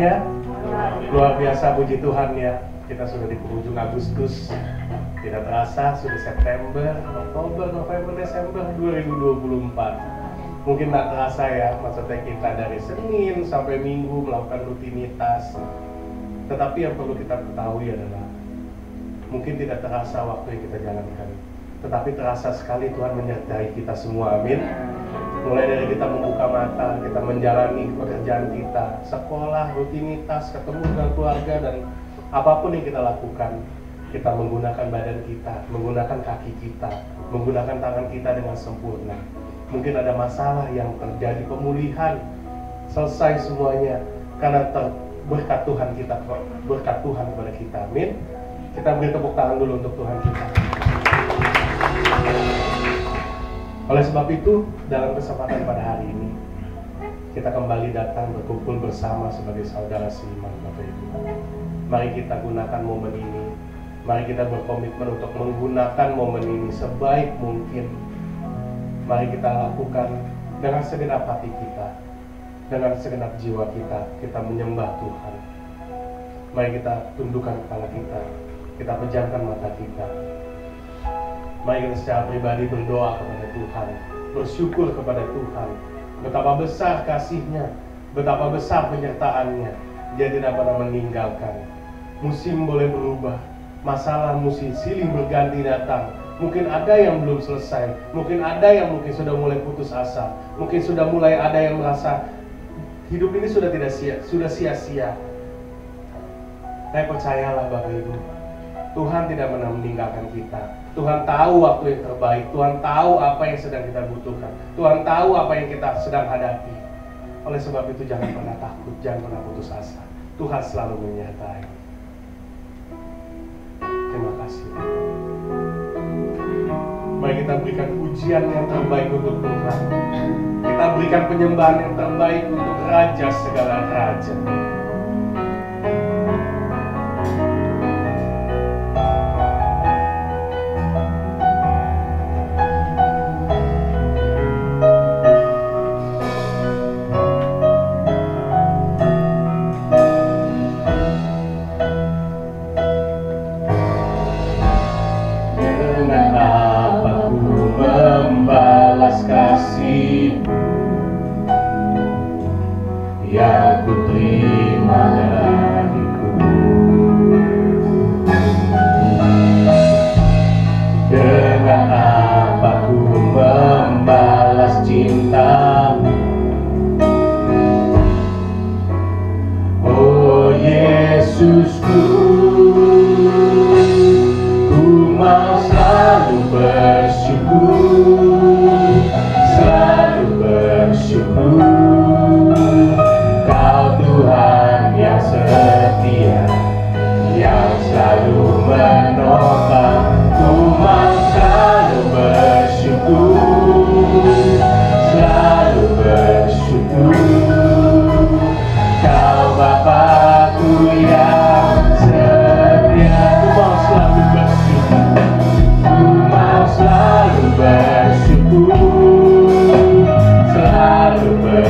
ya? Luar biasa, puji Tuhan ya. Kita sudah di penghujung Agustus. Tidak terasa sudah September, Oktober, November, Desember 2024. Mungkin tak terasa ya, maksudnya kita dari Senin sampai Minggu melakukan rutinitas. Tetapi yang perlu kita ketahui adalah mungkin tidak terasa waktu yang kita jalankan, tetapi terasa sekali Tuhan menyertai kita semua, amin. Mulai dari kita membuka mata, kita menjalani pekerjaan kita, sekolah, rutinitas, ketemu dengan keluarga, dan apapun yang kita lakukan, kita menggunakan badan kita, menggunakan kaki kita, menggunakan tangan kita dengan sempurna. Mungkin ada masalah yang terjadi, pemulihan, selesai semuanya, karena berkat Tuhan kita, berkat Tuhan kepada kita, amin. Kita beri tepuk tangan dulu untuk Tuhan kita. Oleh sebab itu, dalam kesempatan pada hari ini, kita kembali datang berkumpul bersama sebagai saudara seiman, Bapak Ibu. Mari kita gunakan momen ini. Mari kita berkomitmen untuk menggunakan momen ini sebaik mungkin. Mari kita lakukan dengan segenap hati kita, dengan segenap jiwa kita, kita menyembah Tuhan. Mari kita tundukkan kepala kita pejamkan mata kita. Mari kita secara pribadi berdoa kepada Tuhan, bersyukur kepada Tuhan. Betapa besar kasih-Nya, betapa besar penyertaan-Nya. Dia tidak pernah meninggalkan. Musim boleh berubah, masalah musim silih berganti datang. Mungkin ada yang belum selesai, mungkin ada yang mungkin sudah mulai putus asa, mungkin sudah mulai ada yang merasa hidup ini sudah sia-sia. Tapi percayalah Bapak Ibu, Tuhan tidak pernah meninggalkan kita. Tuhan tahu waktu yang terbaik. Tuhan tahu apa yang sedang kita butuhkan. Tuhan tahu apa yang kita sedang hadapi. Oleh sebab itu jangan pernah takut, jangan pernah putus asa. Tuhan selalu menyertai. Terima kasih. Mari kita berikan pujian yang terbaik untuk Tuhan. Kita berikan penyembahan yang terbaik untuk Raja segala raja. Yang ku terima dariku, dengan apa ku membalas cintamu. Oh Yesusku, ku mau selalu bersyukur, selalu bersyukur. Tuhan yang setia, yang selalu menopang, ku mau selalu bersyukur, selalu bersyukur. Kau Bapa-Ku yang setia, ku mau selalu bersyukur, ku mau selalu bersyukur, selalu bersyukur.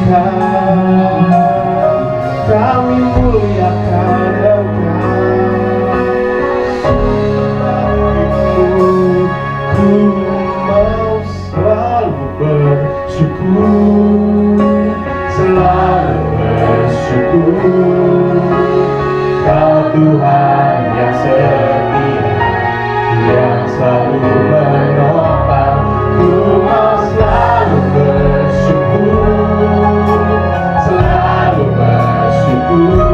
muliakan, kami muliakan Engkau. Ku mau selalu bersyukur, selalu bersyukur. Kau Tuhan yang setia, yang selalu menopang. Ku mau selalu bersyukur, selalu bersyukur.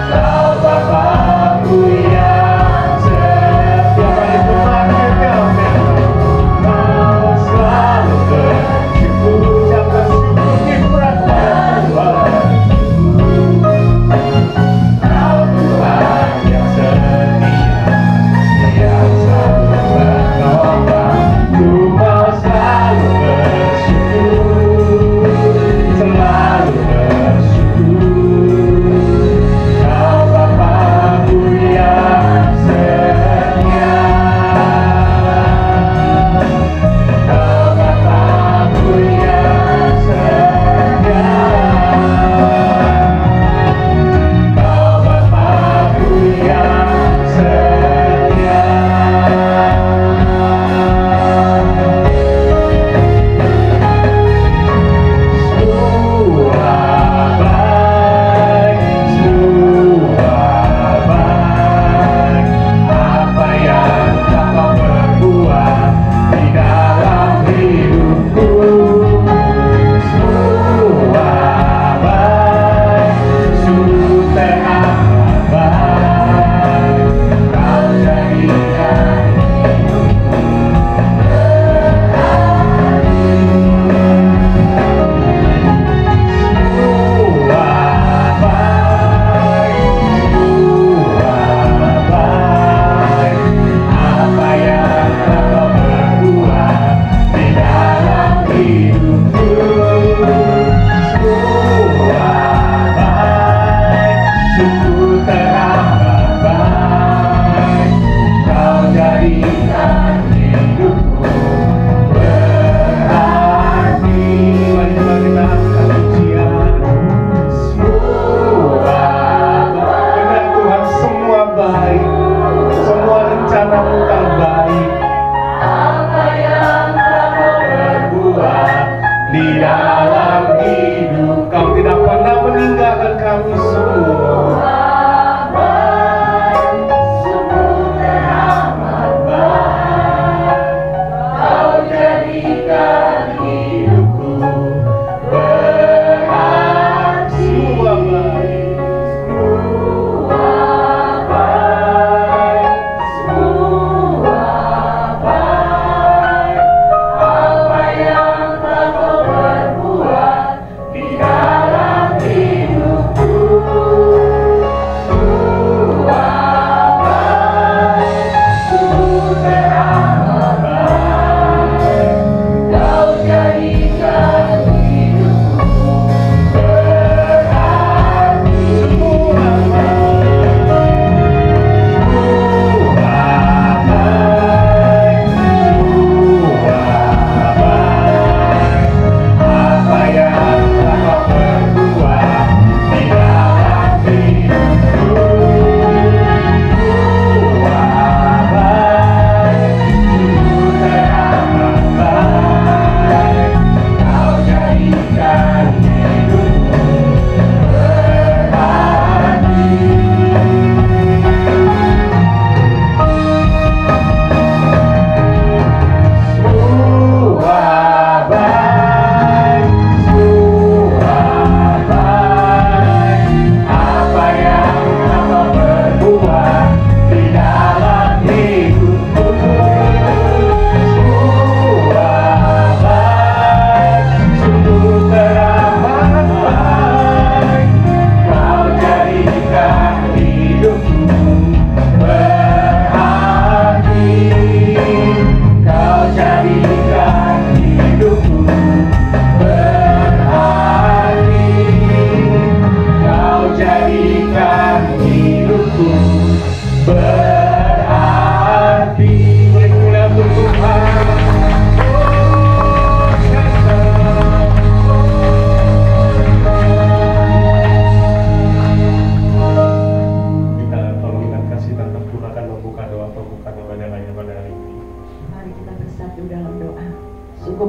Kau Bapa-Ku yang setia, mari ku panggil Kau. Kau selalu bersyukur, ucapkan syukur, give breath to Tuhan.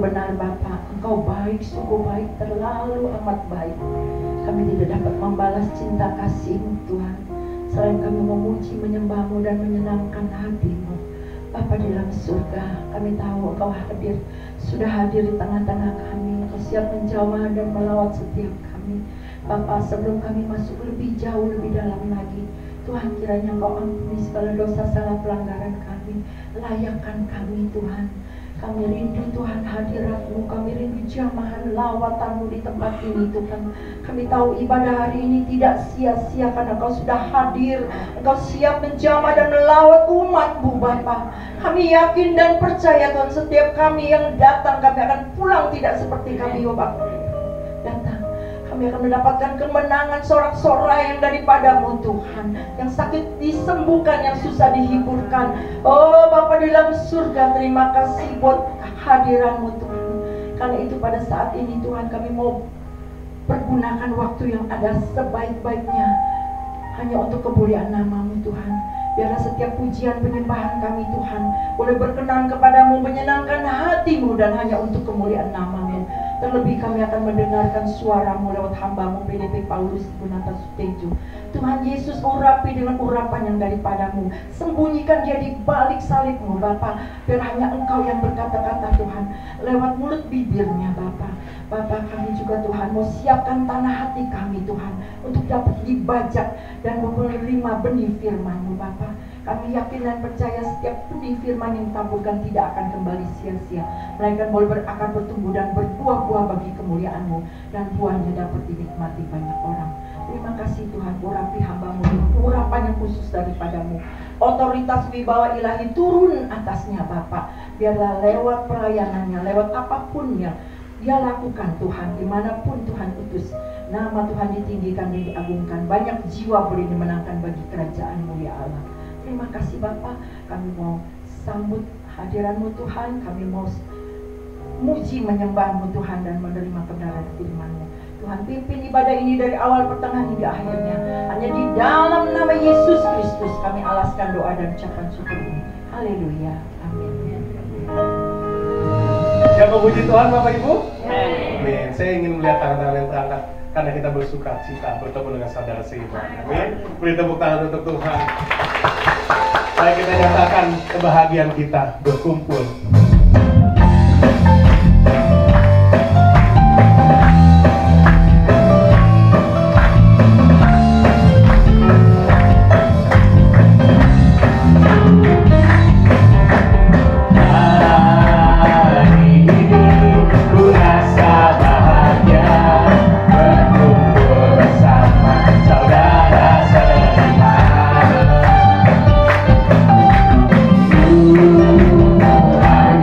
benar Bapa, Engkau baik, sungguh baik, terlalu amat baik. Kami tidak dapat membalas cinta kasih-Mu Tuhan, selain kami memuji, menyembah-Mu dan menyenangkan hati-Mu. Bapa di dalam surga, kami tahu Engkau hadir, sudah hadir di tengah-tengah kami. Engkau siap menjamah dan melawat setiap kami. Bapa, sebelum kami masuk lebih jauh, lebih dalam lagi, Tuhan kiranya Engkau ampuni segala dosa, salah pelanggaran kami. Layakkan kami Tuhan. Kami rindu Tuhan hadirat-Mu, kami rindu jamahan lawatan-Mu di tempat ini Tuhan. Kami tahu ibadah hari ini tidak sia-sia karena Engkau sudah hadir. Engkau siap menjamah dan melawat umat-Mu Bapa. Kami yakin dan percaya Tuhan, setiap kami yang datang, kami akan pulang tidak seperti kami Bapa datang. Kami akan mendapatkan kemenangan, sorak-sorai yang daripada-Mu Tuhan. Yang sakit disembuhkan, yang susah dihiburkan. Oh Bapa di dalam surga, terima kasih buat hadiran-Mu Tuhan. Karena itu pada saat ini Tuhan, kami mau pergunakan waktu yang ada sebaik-baiknya hanya untuk kemuliaan nama-Mu Tuhan. Biarlah setiap pujian penyembahan kami Tuhan boleh berkenan kepadamu, menyenangkan hatimu, dan hanya untuk kemuliaan nama-Mu. Terlebih kami akan mendengarkan suara-Mu lewat hamba-Mu PDP Paulus Gunata Sutejo. Tuhan Yesus, urapi dengan urapan yang daripada-Mu. Sembunyikan dia di balik salib-Mu Bapa. Biar hanya Engkau yang berkata-kata Tuhan lewat mulut bibirnya Bapa. Bapa, kami juga Tuhan mau siapkan tanah hati kami Tuhan untuk dapat dibajak dan menerima benih firman-Mu Bapa. Kami yakin dan percaya setiap benih firman yang ditaburkan tidak akan kembali sia-sia, melainkan boleh berakar, bertumbuh dan berbuah-buah bagi kemuliaan-Mu, dan buahnya dapat dinikmati banyak orang. Terima kasih Tuhan, urapi hamba-Mu dengan urapan yang khusus daripada-Mu. Otoritas wibawa ilahi turun atasnya Bapa. Biarlah lewat pelayanannya, lewat apapun yang dia lakukan Tuhan, dimanapun Tuhan utus, nama Tuhan ditinggikan dan diagungkan. Banyak jiwa boleh dimenangkan bagi kerajaan-Mu ya Allah. Terima kasih Bapa, kami mau sambut hadiran-Mu Tuhan, kami mau muji menyembah-Mu Tuhan dan menerima kebenaran firman-Mu. Tuhan pimpin ibadah ini dari awal, pertengahan hingga akhirnya. Hanya di dalam nama Yesus Kristus kami alaskan doa dan ucapan syukur ini. Haleluya, amin. Siap memuji Tuhan Bapak Ibu? Amin. Saya ingin melihat tangan-tangan yang terangkat karena kita bersuka cita bertemu dengan saudara seiman. Amin. Beri tepuk tangan untuk Tuhan. Mari kita nyatakan kebahagiaan kita berkumpul. Hanya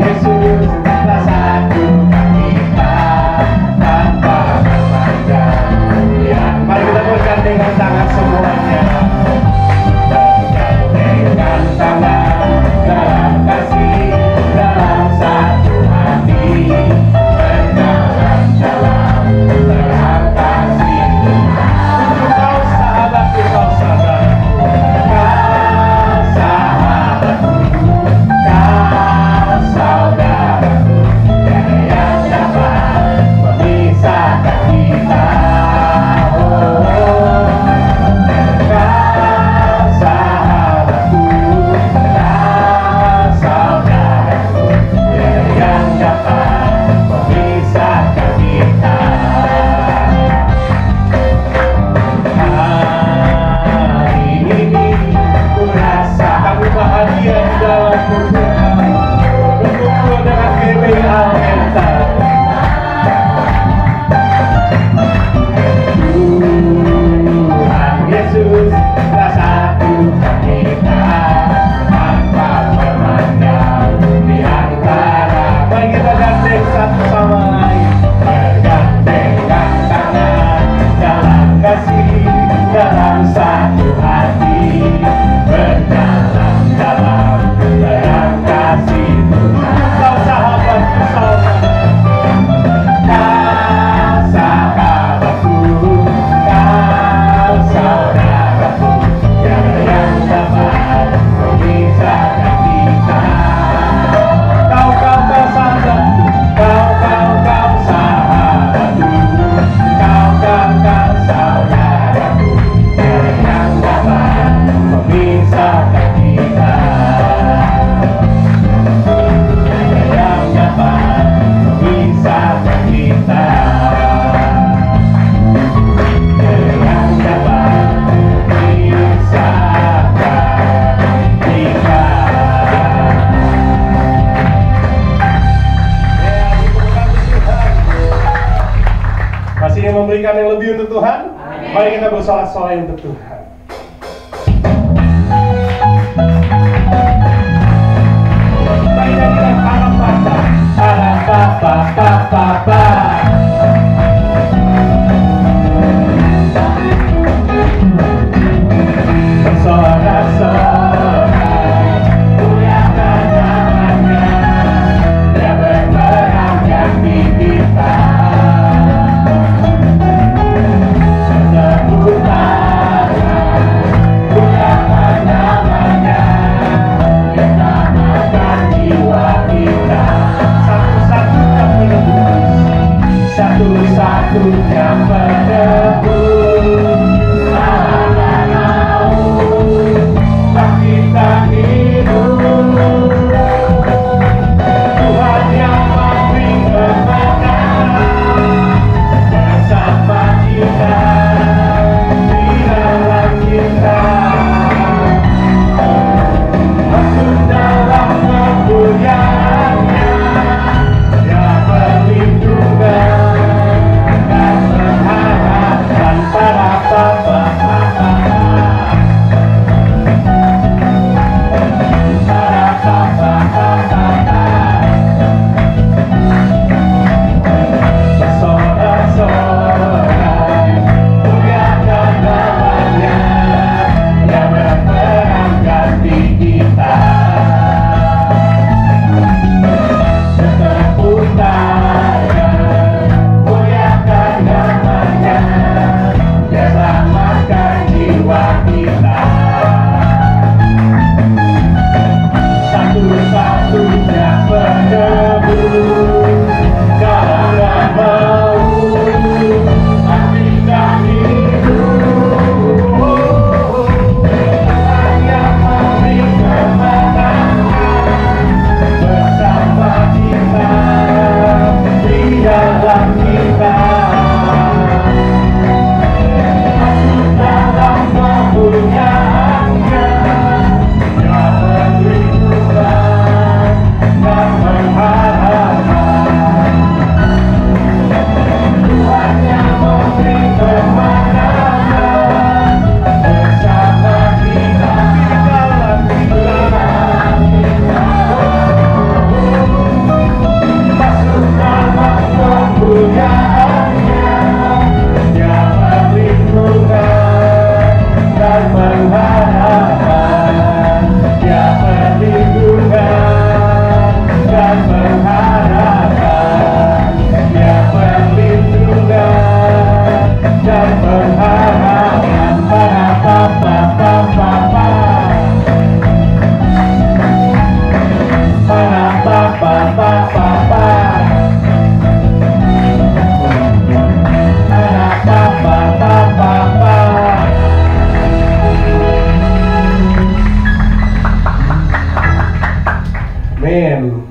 yang memberikan yang lebih untuk Tuhan? Mari kita bersorak-sorai untuk Tuhan. Mari kita para papa. Bersorak-sorai, muliakan namanya, Dia berperang ganti kita. Satu-satunya penebus mana mau kita hidup. Tuhan yang memberi kemenangan bersama kita di dalam kita, masuk dalam kemuliaannya. Dia perlindungan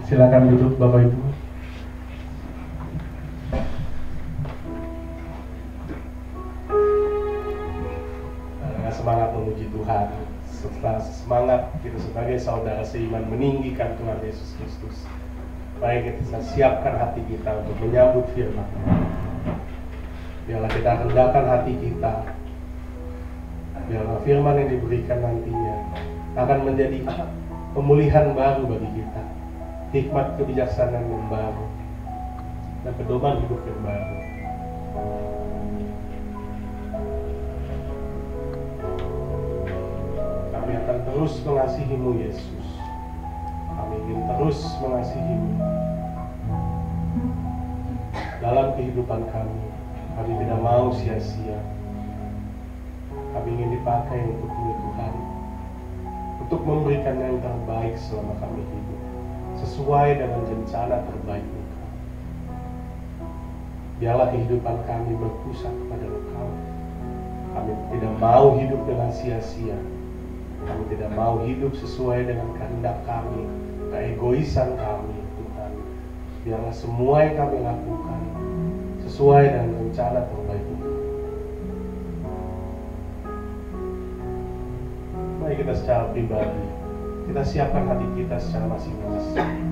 Silakan duduk Bapak Ibu. Dengan semangat memuji Tuhan, serta semangat kita sebagai saudara seiman meninggikan Tuhan Yesus Kristus. Mari kita siapkan hati kita untuk menyambut firman. Biarlah kita rendahkan hati kita. Biarlah firman yang diberikan nantinya akan menjadi pemulihan baru bagi kita. Hikmat kebijaksanaan yang baru dan pedoman hidup yang baru. Kami akan terus mengasihi-Mu Yesus. Kami ingin terus mengasihi-Mu dalam kehidupan kami. Kami tidak mau sia-sia. Kami ingin dipakai untuk-Mu Tuhan, untuk memberikan yang terbaik selama kami hidup, sesuai dengan rencana terbaik Engkau. Biarlah kehidupan kami berpusat kepada Engkau. Kami tidak mau hidup dengan sia-sia. Kami tidak mau hidup sesuai dengan kehendak kami, keegoisan kami, Tuhan. Biarlah semua yang kami lakukan sesuai dengan rencana terbaik Engkau. Mari kita secara pribadi, kita siapkan hati kita secara masing-masing.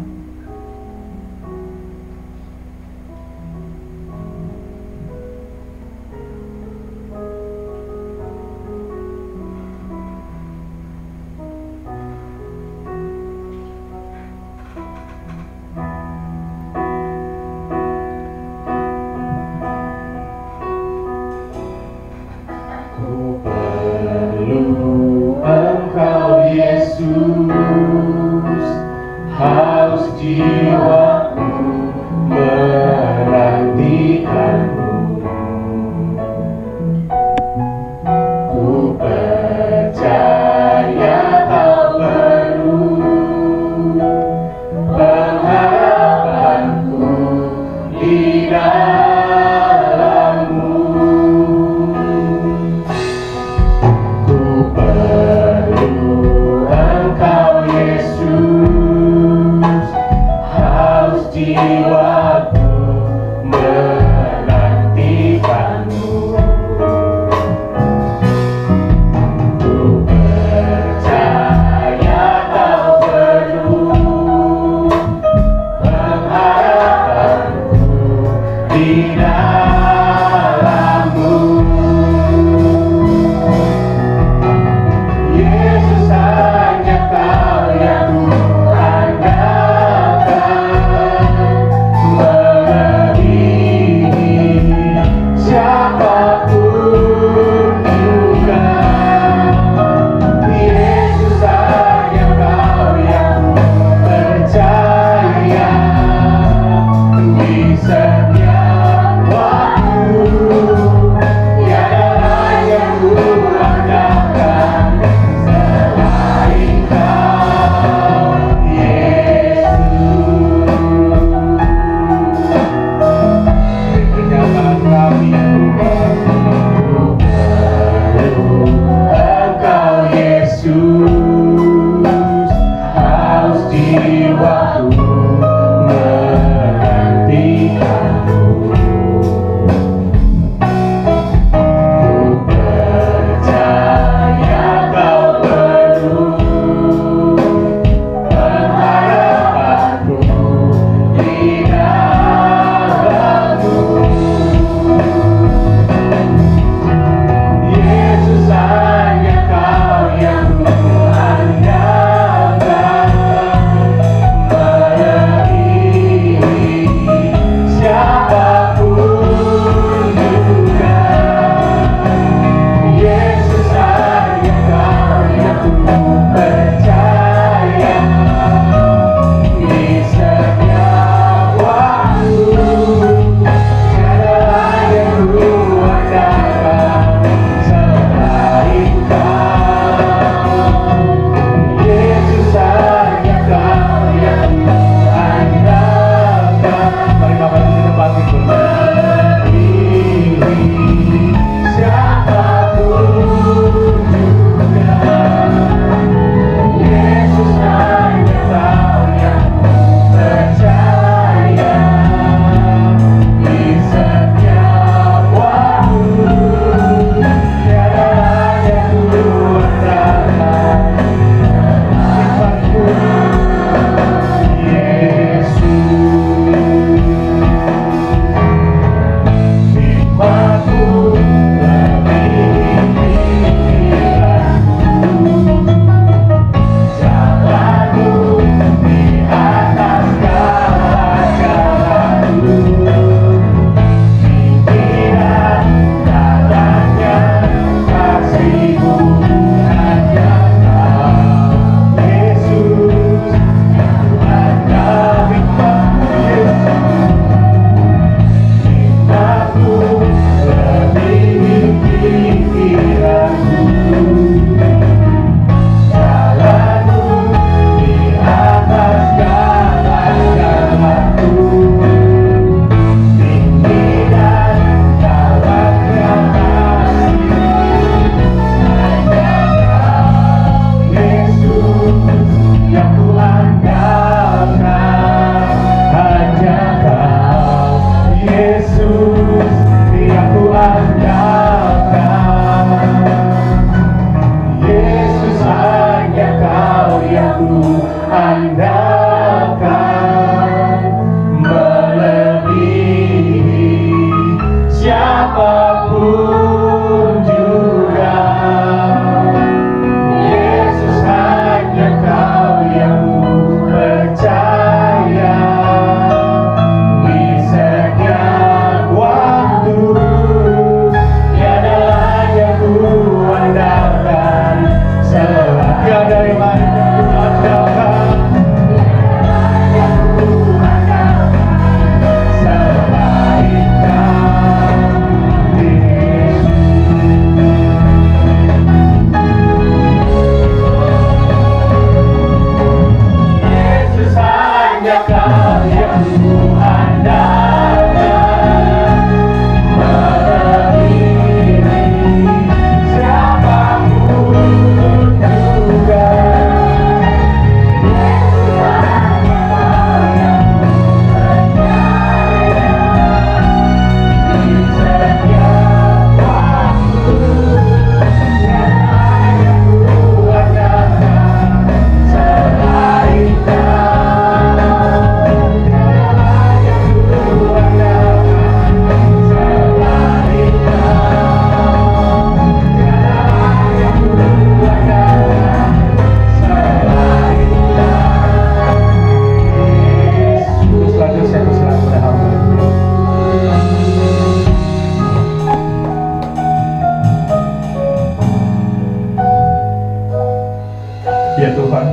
Ya Tuhan,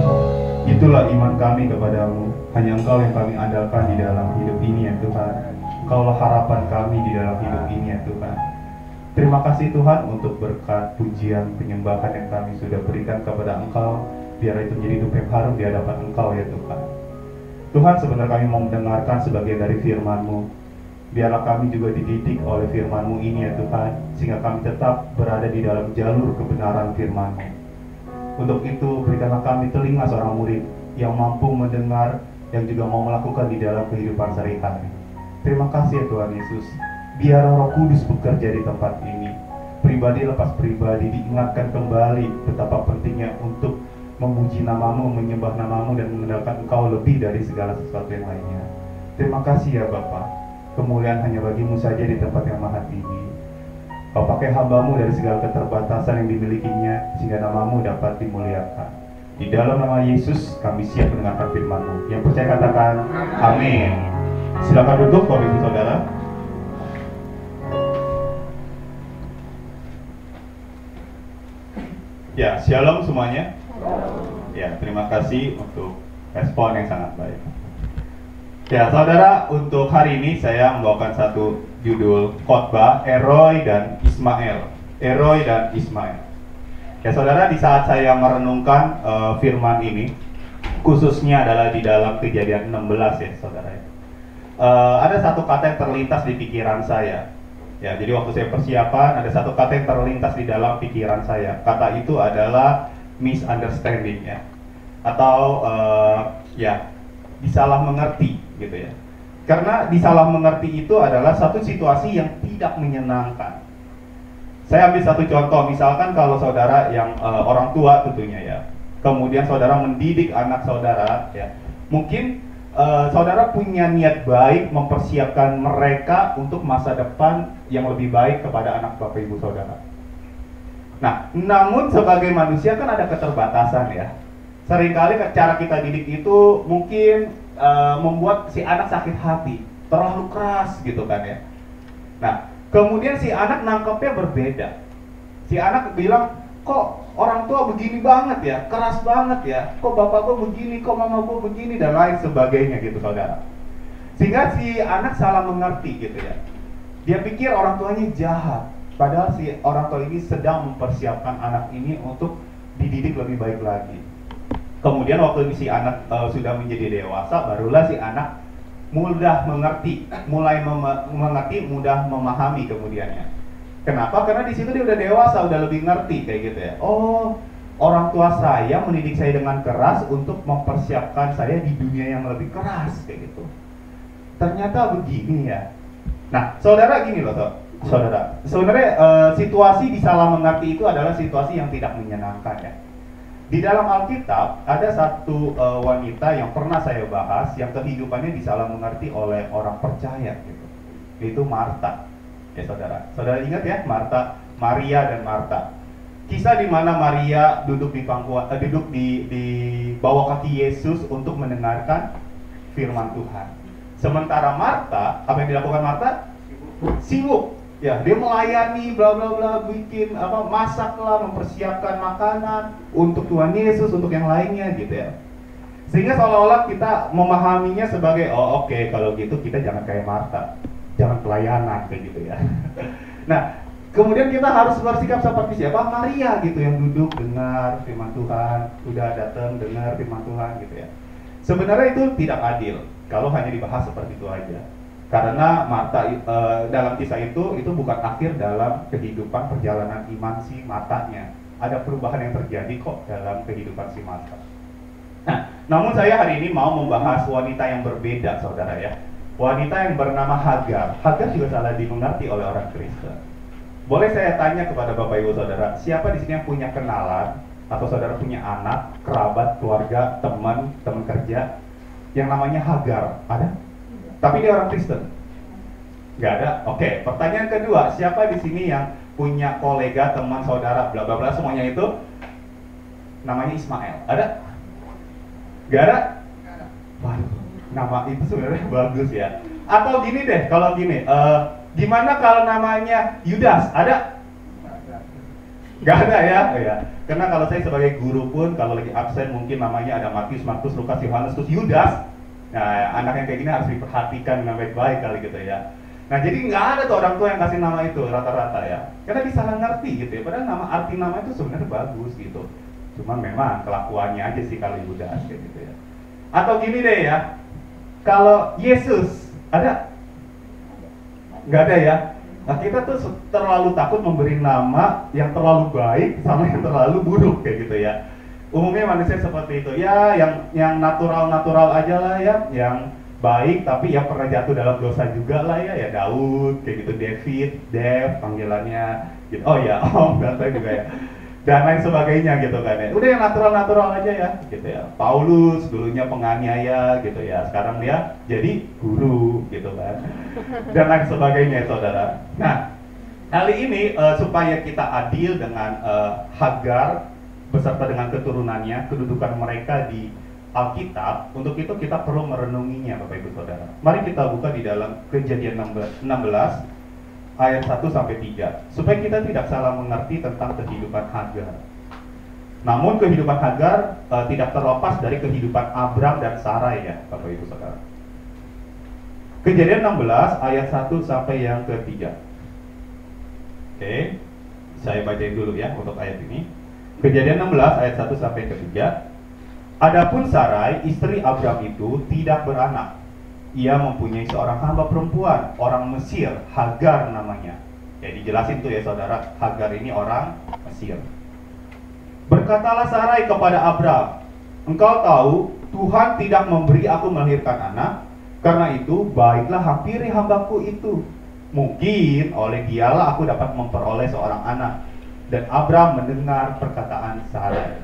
itulah iman kami kepadamu. Hanya Engkau yang kami andalkan di dalam hidup ini ya Tuhan. Engkaulah harapan kami di dalam hidup ini ya Tuhan. Terima kasih Tuhan untuk berkat pujian penyembahan yang kami sudah berikan kepada Engkau. Biar itu menjadi dupe harum di hadapan Engkau ya Tuhan. Tuhan, sebenarnya kami mau mendengarkan sebagian dari firman-Mu. Biarlah kami juga dididik oleh firman-Mu ini ya Tuhan, sehingga kami tetap berada di dalam jalur kebenaran firman-Mu. Untuk itu, berikanlah kami telinga seorang murid yang mampu mendengar, yang juga mau melakukan di dalam kehidupan sehari-hari. Terima kasih ya Tuhan Yesus. Biar Roh Kudus bekerja di tempat ini. Pribadi lepas pribadi diingatkan kembali betapa pentingnya untuk memuji namamu, menyembah namamu, dan mengenalkan Engkau lebih dari segala sesuatu yang lainnya. Terima kasih ya Bapa. Kemuliaan hanya bagimu saja di tempat yang maha tinggi. Kau pakai hambamu dari segala keterbatasan yang dimilikinya, sehingga namamu dapat dimuliakan. Di dalam nama Yesus kami siap mendengarkan firman-Mu. Yang percaya katakan amin. Silakan duduk Bapak Ibu Saudara. Ya, shalom semuanya. Ya, terima kasih untuk respon yang sangat baik. Ya, saudara, untuk hari ini saya membawakan satu judul khotbah Eroi dan Ismael. Eroi dan Ismael. Ya, saudara, di saat saya merenungkan firman ini, khususnya adalah di dalam Kejadian 16 ya, saudara. Ada satu kata yang terlintas di pikiran saya. Ya, jadi waktu saya persiapan ada satu kata yang terlintas di dalam pikiran saya. Kata itu adalah misunderstanding ya, atau ya disalah mengerti gitu ya. Karena disalah mengerti itu adalah satu situasi yang tidak menyenangkan. Saya ambil satu contoh, misalkan kalau saudara yang orang tua tentunya ya, kemudian saudara mendidik anak saudara ya, mungkin saudara punya niat baik mempersiapkan mereka untuk masa depan yang lebih baik kepada anak bapak ibu saudara. Nah, namun sebagai manusia kan ada keterbatasan ya. Seringkali cara kita didik itu mungkin membuat si anak sakit hati, terlalu keras gitu kan ya. Nah, kemudian si anak nangkepnya berbeda. Si anak bilang, kok orang tua begini banget ya, keras banget ya, kok bapak gue begini, kok mama gue begini, dan lain sebagainya gitu saudara. Sehingga si anak salah mengerti gitu ya. Dia pikir orang tuanya jahat, padahal si orang tua ini sedang mempersiapkan anak ini untuk dididik lebih baik lagi. Kemudian waktu si anak sudah menjadi dewasa, barulah si anak mudah mengerti, mulai mengerti, mudah memahami kemudiannya. Kenapa? Karena di situ dia udah dewasa, udah lebih ngerti kayak gitu ya. Oh, orang tua saya mendidik saya dengan keras untuk mempersiapkan saya di dunia yang lebih keras kayak gitu. Ternyata begini ya. Nah, saudara gini loh, saudara. Sebenarnya situasi disalah mengerti itu adalah situasi yang tidak menyenangkan ya. Di dalam Alkitab ada satu wanita yang pernah saya bahas yang kehidupannya disalah mengerti oleh orang percaya gitu. Yaitu Marta. Ya saudara, saudara ingat ya Maria dan Marta. Kisah di mana Maria duduk di bawah kaki Yesus untuk mendengarkan firman Tuhan. Sementara Marta, apa yang dilakukan Marta? Sibuk. Ya, dia melayani, bla bla bla, bikin masaklah, mempersiapkan makanan untuk Tuhan Yesus, untuk yang lainnya gitu ya. Sehingga seolah-olah kita memahaminya sebagai oke, kalau gitu kita jangan kayak Marta. Jangan pelayanan kayak gitu ya. Nah, kemudian kita harus bersikap seperti siapa? Maria gitu yang duduk dengar firman Tuhan, udah datang dengar firman Tuhan gitu ya. Sebenarnya itu tidak adil kalau hanya dibahas seperti itu aja. Karena Marta dalam kisah itu bukan akhir dalam kehidupan perjalanan iman si Martanya. Ada perubahan yang terjadi kok dalam kehidupan si Marta. Nah, namun saya hari ini mau membahas wanita yang berbeda, saudara ya. Wanita yang bernama Hagar. Hagar juga salah dimengerti oleh orang Kristen. Boleh saya tanya kepada Bapak Ibu Saudara, siapa di sini yang punya kenalan atau saudara punya anak, kerabat, keluarga, teman kerja yang namanya Hagar? Ada? Tapi dia orang Kristen? Nggak ada? Oke, pertanyaan kedua, siapa di sini yang punya kolega, teman, saudara, bla bla bla semuanya itu namanya Ismael? Ada? Nggak ada? Waduh. Nama itu sebenarnya bagus ya. Atau gini deh, kalau gini, gimana kalau namanya Yudas? Ada? Gak ada ya? Ya. Karena kalau saya sebagai guru pun kalau lagi absen mungkin namanya ada Matius, Markus, Lukas, Yohanes, terus Yudas. Nah, anak yang kayak gini harus diperhatikan dengan baik-baik kali gitu ya. Nah, jadi nggak ada tuh orang tua yang kasih nama itu rata-rata ya. Karena disalah ngerti gitu ya. Padahal arti nama itu sebenarnya bagus gitu. Cuma memang kelakuannya aja sih kalau Yudas kayak gitu ya. Atau gini deh ya. Kalau Yesus, ada? Nggak ada ya? Nah, kita tuh terlalu takut memberi nama yang terlalu baik sama yang terlalu buruk kayak gitu ya. Umumnya manusia seperti itu ya, yang natural aja lah ya, yang baik tapi ya pernah jatuh dalam dosa juga lah ya Daud kayak gitu, David, Dev panggilannya gitu, oh ya Om saya juga ya, dan lain sebagainya gitu kan ya. Udah yang natural aja ya gitu ya. Paulus dulunya penganiaya gitu ya, sekarang dia jadi guru gitu kan, dan lain sebagainya saudara. Nah kali ini supaya kita adil dengan Hagar beserta dengan keturunannya, kedudukan mereka di Alkitab, untuk itu kita perlu merenunginya Bapak Ibu Saudara. Mari kita buka di dalam Kejadian 16 ayat 1 sampai 3 supaya kita tidak salah mengerti tentang kehidupan Hagar. Namun kehidupan Hagar tidak terlepas dari kehidupan Abram dan Sarai ya Bapak Ibu Saudara. Kejadian 16 ayat 1 sampai yang ketiga. Oke, saya bacain dulu ya untuk ayat ini. Kejadian 16 ayat 1 sampai ketiga. Adapun Sarai, istri Abram itu tidak beranak. Ia mempunyai seorang hamba perempuan, orang Mesir, Hagar namanya. Ya dijelasin tuh ya saudara, Hagar ini orang Mesir. Berkatalah Sarai kepada Abram, engkau tahu Tuhan tidak memberi aku melahirkan anak, karena itu baiklah hampiri hambaku itu. Mungkin oleh dialah aku dapat memperoleh seorang anak. Dan Abram mendengar perkataan Sarai.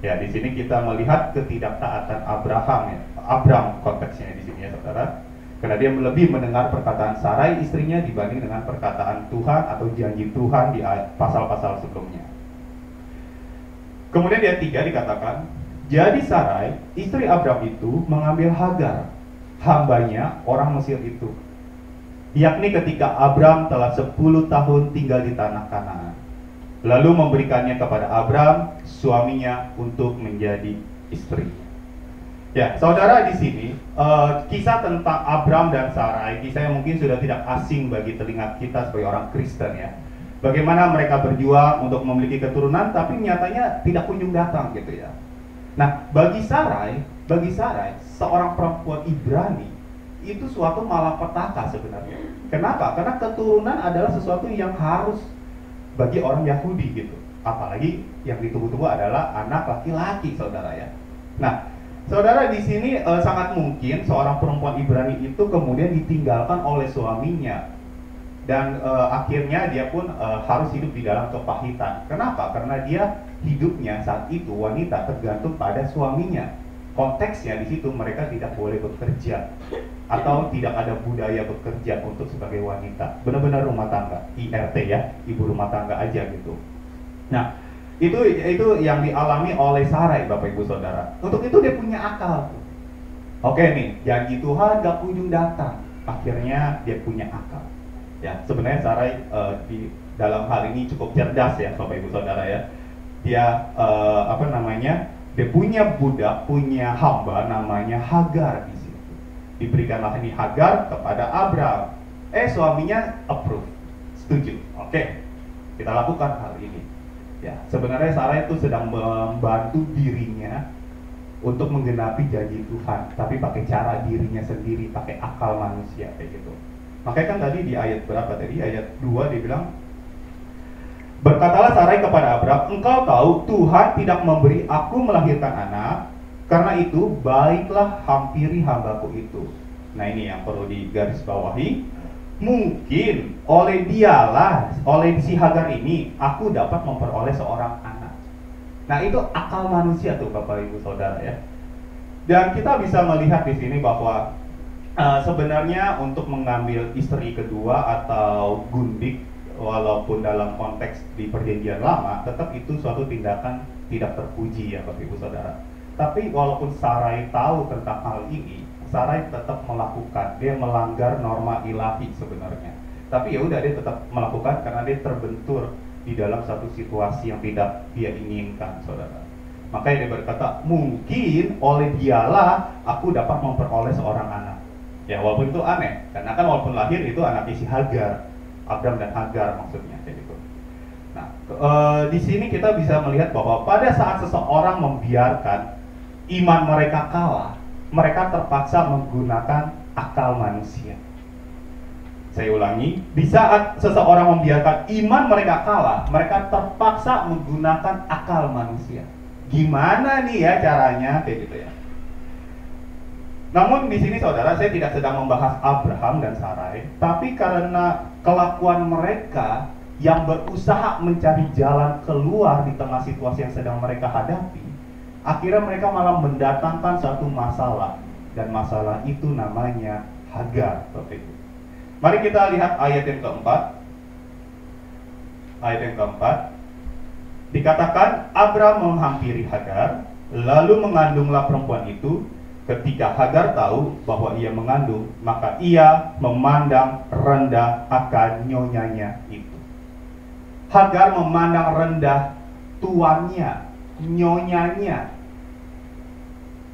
Ya, di sini kita melihat ketidaktaatan Abraham ya. Abram konteksnya di sini ya, saudara. Karena dia lebih mendengar perkataan Sarai istrinya dibanding dengan perkataan Tuhan atau janji Tuhan di pasal-pasal sebelumnya. Kemudian di ayat 3 dikatakan, jadi Sarai, istri Abram itu mengambil Hagar, hambanya orang Mesir itu. Yakni ketika Abram telah 10 tahun tinggal di tanah Kanaan. Lalu memberikannya kepada Abram, suaminya, untuk menjadi istri. Ya, saudara, di sini kisah tentang Abram dan Sarai, kisah yang mungkin sudah tidak asing bagi telinga kita sebagai orang Kristen ya. Bagaimana mereka berjuang untuk memiliki keturunan, tapi nyatanya tidak kunjung datang gitu ya. Nah, bagi Sarai, seorang perempuan Ibrani itu suatu malapetaka sebenarnya. Kenapa? Karena keturunan adalah sesuatu yang harus bagi orang Yahudi gitu. Apalagi yang ditunggu-tunggu adalah anak laki-laki, saudara ya. Nah, saudara, di sini sangat mungkin seorang perempuan Ibrani itu kemudian ditinggalkan oleh suaminya, dan akhirnya dia pun harus hidup di dalam kepahitan. Kenapa? Karena dia hidupnya saat itu wanita tergantung pada suaminya. Konteksnya di situ mereka tidak boleh bekerja atau tidak ada budaya bekerja untuk sebagai wanita. Benar-benar rumah tangga, IRT ya, ibu rumah tangga aja gitu. Nah, itu yang dialami oleh Sarai, Bapak Ibu Saudara. Untuk itu dia punya akal. Oke nih, janji Tuhan gak kunjung datang. Akhirnya dia punya akal. Ya, sebenarnya Sarai di dalam hal ini cukup cerdas ya, Bapak Ibu Saudara ya. Dia dia punya budak, punya hamba namanya Hagar di situ. Diberikanlah ini Hagar kepada Abram. Suaminya approve, setuju. Oke, kita lakukan hal ini. Ya, sebenarnya Sarai itu sedang membantu dirinya untuk menggenapi janji Tuhan, tapi pakai cara dirinya sendiri, pakai akal manusia kayak gitu. Makanya kan tadi di ayat berapa tadi? Ayat 2 dia bilang, berkatalah Sarai kepada Abram, engkau tahu Tuhan tidak memberi aku melahirkan anak, karena itu baiklah hampiri hambaku itu. Nah ini yang perlu digarisbawahi. Mungkin oleh dialah, oleh si Hagar ini, aku dapat memperoleh seorang anak. Nah itu akal manusia tuh Bapak Ibu Saudara ya. Dan kita bisa melihat di sini bahwa sebenarnya untuk mengambil istri kedua atau gundik, walaupun dalam konteks di perjanjian lama, tetap itu suatu tindakan tidak terpuji ya Bapak Ibu Saudara. Tapi walaupun Sarai tahu tentang hal ini, Sarai tetap melakukan, dia melanggar norma ilahi sebenarnya. Tapi ya udah, dia tetap melakukan karena dia terbentur di dalam satu situasi yang tidak dia inginkan, saudara. Makanya dia berkata, mungkin oleh dialah aku dapat memperoleh seorang anak. Ya walaupun itu aneh, karena kan walaupun lahir itu anak si Hagar, Abram dan Hagar maksudnya kayak gitu. Nah, di sini kita bisa melihat bahwa pada saat seseorang membiarkan iman mereka kalah, mereka terpaksa menggunakan akal manusia. Saya ulangi, di saat seseorang membiarkan iman mereka kalah, mereka terpaksa menggunakan akal manusia. Gimana nih ya caranya kayak gitu ya? Namun di sini saudara, saya tidak sedang membahas Abraham dan Sarai, tapi karena kelakuan mereka yang berusaha mencari jalan keluar di tengah situasi yang sedang mereka hadapi, akhirnya mereka malah mendatangkan suatu masalah, dan masalah itu namanya Hagar, Bapak Ibu. Mari kita lihat ayat yang keempat. Ayat yang keempat dikatakan Abram menghampiri Hagar, lalu mengandunglah perempuan itu. Ketika Hagar tahu bahwa ia mengandung, maka ia memandang rendah akan nyonyanya itu. Hagar memandang rendah tuannya, nyonyanya.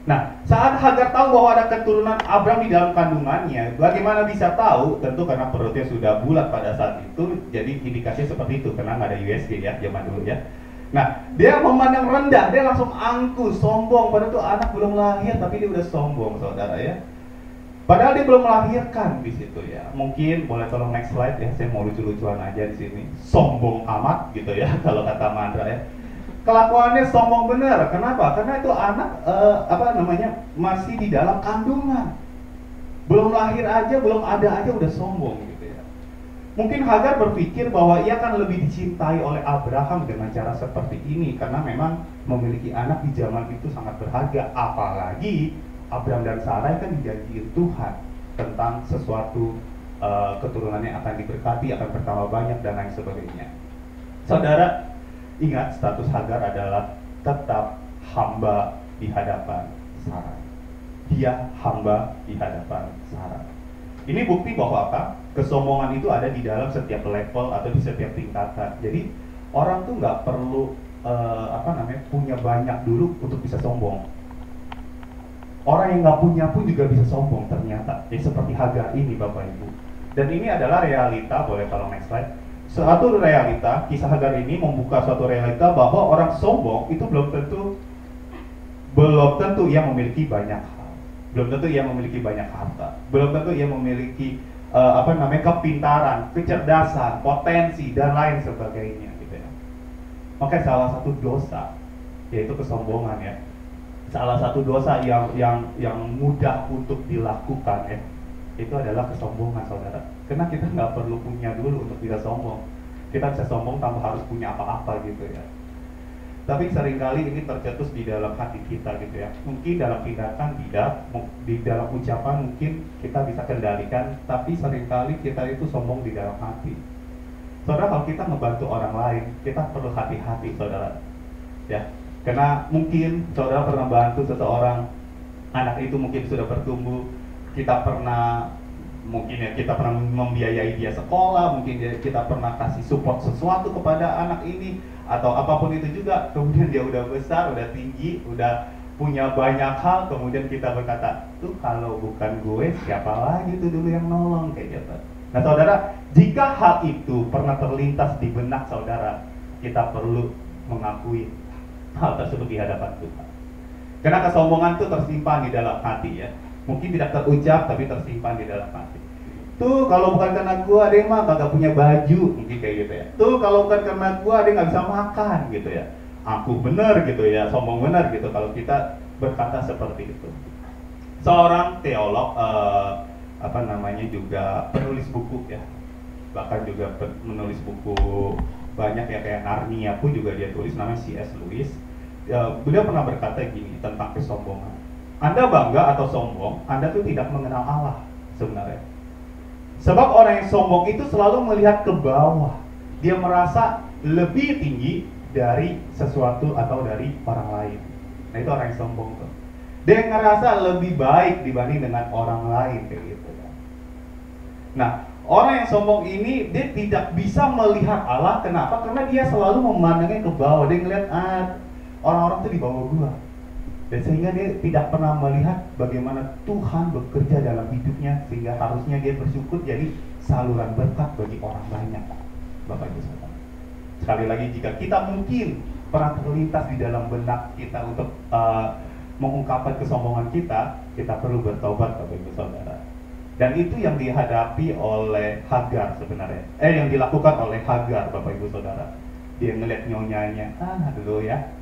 Nah, saat Hagar tahu bahwa ada keturunan Abram di dalam kandungannya, bagaimana bisa tahu? Tentu karena perutnya sudah bulat pada saat itu, jadi indikasinya seperti itu, karena nggak ada USG ya, zaman dulu ya. Nah, dia memandang rendah, dia langsung angkuh, sombong. Padahal itu anak belum lahir, tapi dia udah sombong, saudara ya. Padahal dia belum melahirkan di situ ya. Mungkin boleh tolong next slide ya, saya mau lucu-lucuan aja di sini. Sombong amat gitu ya, kalau kata Mandra ya. Kelakuannya sombong bener. Kenapa? Karena itu anak masih di dalam kandungan. Belum lahir aja, belum ada aja udah sombong gitu ya. Mungkin Hagar berpikir bahwa ia akan lebih dicintai oleh Abraham dengan cara seperti ini, karena memang memiliki anak di zaman itu sangat berharga. Apalagi Abraham dan Sarai kan dijanjiin Tuhan tentang sesuatu keturunannya akan diberkati, akan bertambah banyak dan lain sebagainya. Saudara, ingat status Hagar adalah tetap hamba di hadapan Sarai. Dia hamba di hadapan Sarai. Ini bukti bahwa apa? Kesombongan itu ada di dalam setiap level atau di setiap tingkatan. Jadi orang tuh nggak perlu punya banyak dulu untuk bisa sombong. Orang yang nggak punya pun juga bisa sombong ternyata. Jadi seperti Hagar ini, Bapak Ibu. Dan ini adalah realita. Boleh kalau next slide. Suatu realita, kisah Hagar ini membuka suatu realita bahwa orang sombong itu belum tentu ia memiliki banyak hal, belum tentu ia memiliki banyak harta, belum tentu ia memiliki kepintaran, kecerdasan, potensi dan lain sebagainya gitu ya. Maka salah satu dosa yaitu kesombongan ya. Salah satu dosa yang mudah untuk dilakukan ya, itu adalah kesombongan, saudara. Karena kita nggak perlu punya dulu untuk bisa sombong. Kita bisa sombong tanpa harus punya apa-apa gitu ya. Tapi seringkali ini tercetus di dalam hati kita gitu ya. Mungkin dalam tindakan tidak, di dalam ucapan mungkin kita bisa kendalikan, tapi seringkali kita itu sombong di dalam hati. Saudara, kalau kita ngebantu orang lain, kita perlu hati-hati, saudara. Ya, karena mungkin saudara pernah bantu seseorang, anak itu mungkin sudah bertumbuh, kita pernah membiayai dia sekolah, mungkin kita pernah kasih support sesuatu kepada anak ini, atau apapun itu juga. Kemudian dia udah besar, udah tinggi, udah punya banyak hal, kemudian kita berkata, tuh kalau bukan gue, siapa lagi tuh dulu yang nolong, kayak gitu. Nah saudara, jika hal itu pernah terlintas di benak saudara, kita perlu mengakui hal tersebut di hadapan Tuhan. Karena kesombongan itu tersimpan di dalam hati ya. Mungkin tidak terucap, tapi tersimpan di dalam hati. Tuh kalau bukan karena gua, dia mah kagak punya baju, mungkin kayak gitu ya. Tuh kalau bukan karena gua, dia nggak bisa makan gitu ya. Aku bener gitu ya, sombong bener gitu kalau kita berkata seperti itu. Seorang teolog, juga penulis buku ya, bahkan juga menulis buku banyak ya, kayak Narnia pun juga dia tulis, namanya C.S. Lewis. Beliau pernah berkata gini tentang kesombongan. Anda bangga atau sombong, Anda tuh tidak mengenal Allah sebenarnya. Sebab orang yang sombong itu selalu melihat ke bawah. Dia merasa lebih tinggi dari sesuatu atau dari orang lain. Nah itu orang yang sombong tuh. Dia ngerasa lebih baik dibanding dengan orang lain kayak gitu. Nah, orang yang sombong ini dia tidak bisa melihat Allah. Kenapa? Karena dia selalu memandangnya ke bawah. Dia ngeliat orang-orang tuh di bawah gua. Dan sehingga dia tidak pernah melihat bagaimana Tuhan bekerja dalam hidupnya, sehingga harusnya dia bersyukur jadi saluran berkat bagi orang banyak. Bapak Ibu Saudara, sekali lagi, jika kita mungkin pernah terlintas di dalam benak kita untuk mengungkapkan kesombongan kita perlu bertobat, Bapak Ibu Saudara. Dan itu yang dihadapi oleh Hagar sebenarnya, yang dilakukan oleh Hagar, Bapak Ibu Saudara. Dia ngeliat nyonyanya, dulu ya.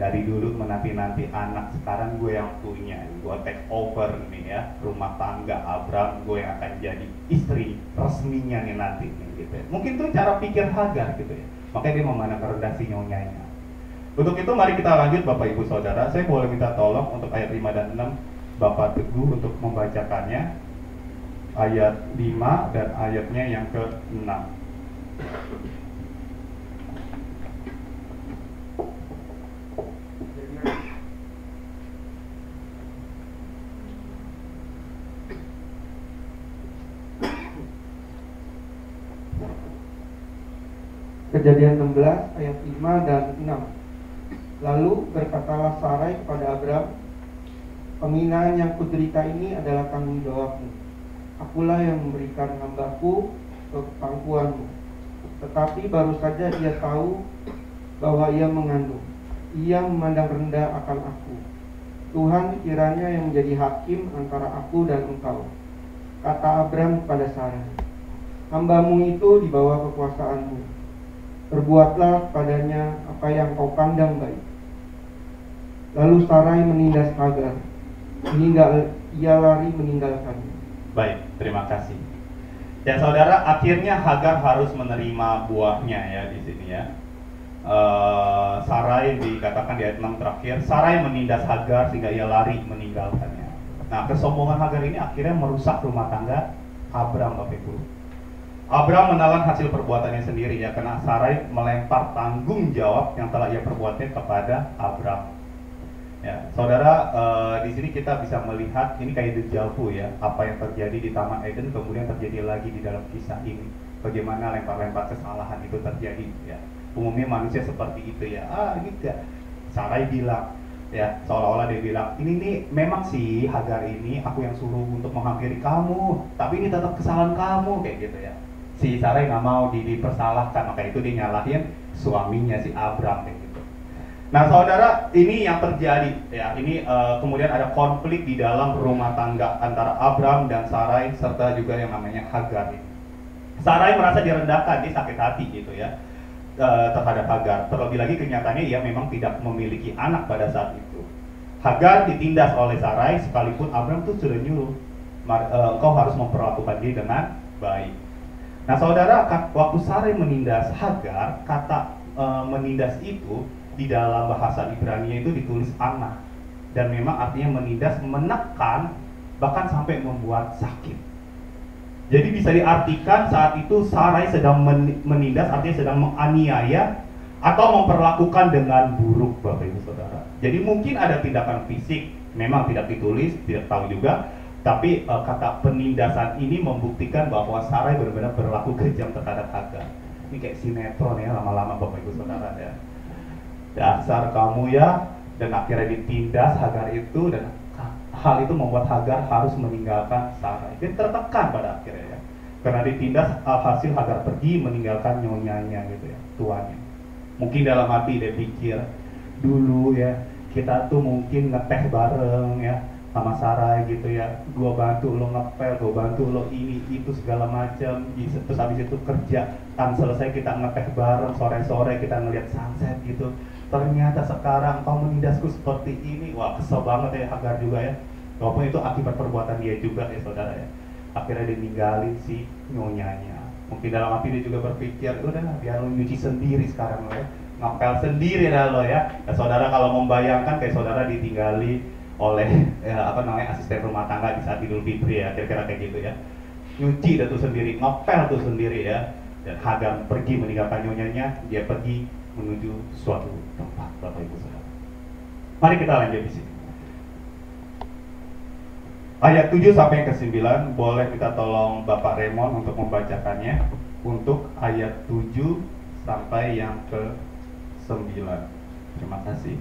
Dari dulu menanti-nanti anak, sekarang gue yang punya, gue take over nih ya, rumah tangga Abram, gue yang akan jadi istri resminya nih nanti nih, gitu ya. Mungkin tuh cara pikir Hagar gitu ya, makanya dia memandang rendah si nyonyanya. Untuk itu mari kita lanjut Bapak Ibu Saudara, saya boleh minta tolong untuk ayat 5 dan 6 Bapak Teguh untuk membacakannya, ayat 5 dan ayatnya yang ke-6. Kejadian 16 ayat 5 dan 6. Lalu berkatalah Sarai kepada Abram, penghinaan yang kuderita ini adalah tanggung jawabmu. Akulah yang memberikan hambaku ke pangkuanmu. Tetapi baru saja ia tahu bahwa ia mengandung. Ia memandang rendah akan aku. Tuhan kiranya yang menjadi hakim antara aku dan engkau. Kata Abram kepada Sarai, hambamu itu di bawah kekuasaanmu. Perbuatlah padanya apa yang kau pandang baik. Lalu Sarai menindas Hagar, sehingga ia lari meninggalkannya. Baik, terima kasih. Ya saudara, akhirnya Hagar harus menerima buahnya ya di sini ya. Sarai dikatakan di ayat 6 terakhir, Sarai menindas Hagar sehingga ia lari meninggalkannya. Nah, kesombongan Hagar ini akhirnya merusak rumah tangga Abram, Bapak Ibu. Abram menelan hasil perbuatannya sendiri ya, karena Sarai melempar tanggung jawab yang telah ia perbuatnya kepada Abram. Ya, saudara, di sini kita bisa melihat ini kayak deja vu ya, apa yang terjadi di Taman Eden kemudian terjadi lagi di dalam kisah ini. Bagaimana lempar-lempar kesalahan itu terjadi ya. Umumnya manusia seperti itu ya. Ini enggak. Sarai bilang ya, seolah-olah dia bilang, ini nih memang sih Hagar ini aku yang suruh untuk menghampiri kamu, tapi ini tetap kesalahan kamu kayak gitu ya. Si Sarai nggak mau dipersalahkan, maka itu dia nyalahin suaminya si Abram kayak gitu. Nah saudara, ini yang terjadi ya, ini kemudian ada konflik di dalam rumah tangga antara Abram dan Sarai serta juga yang namanya Hagar ini. Sarai merasa direndahkan, dia sakit hati gitu ya terhadap Hagar. Terlebih lagi kenyataannya ia memang tidak memiliki anak pada saat itu. Hagar ditindas oleh Sarai sekalipun Abram tuh sudah nyuruh, engkau harus memperlakukan dia dengan baik. Nah saudara, waktu Sarai menindas Hagar, kata menindas itu di dalam bahasa Ibrani itu ditulis anak, dan memang artinya menindas, menekan, bahkan sampai membuat sakit. Jadi bisa diartikan saat itu Sarai sedang menindas, artinya sedang menganiaya atau memperlakukan dengan buruk, Bapak Ibu Saudara. Jadi mungkin ada tindakan fisik, memang tidak ditulis, tidak tahu juga. Tapi kata penindasan ini membuktikan bahwa Sarai benar-benar berlaku kejam terhadap Hagar. Ini kayak sinetron ya, lama-lama Bapak Ibu Saudara ya. Dasar kamu ya, dan akhirnya ditindas Hagar itu, dan hal itu membuat Hagar harus meninggalkan Sarai. Dia tertekan pada akhirnya ya, karena ditindas, hasil Hagar pergi meninggalkan nyonyanya gitu ya, tuannya. Mungkin dalam hati dia pikir, dulu ya kita tuh mungkin ngeteh bareng ya sama Sarai gitu ya, gua bantu lo ngepel, gua bantu lo ini itu segala macam. Terus habis itu kerja kan selesai kita ngeteh bareng, sore-sore kita ngeliat sunset gitu. Ternyata sekarang kau menindasku seperti ini. Wah, kesel banget ya Hagar juga ya. Walaupun itu akibat perbuatan dia juga ya saudara ya. Akhirnya dia ninggalin si nyonyanya. Mungkin dalam hati dia juga berpikir, udah biar lo nyuci sendiri sekarang lo ya, ngepel sendiri dah lo ya. Ya saudara, kalau membayangkan kayak saudara ditinggali oleh asisten rumah tangga di saat Idul Fitri ya, kira-kira kayak gitu ya. Nyuci dah tuh sendiri, ngepel tuh sendiri ya. Dan Hagar pergi meninggalkan nyonyanya, dia pergi menuju suatu tempat, Bapak Ibu Saudara. Mari kita lanjut di sini. Ayat 7 sampai ke 9, boleh kita tolong Bapak Raymond untuk membacakannya untuk ayat 7 sampai yang ke 9. Terima kasih.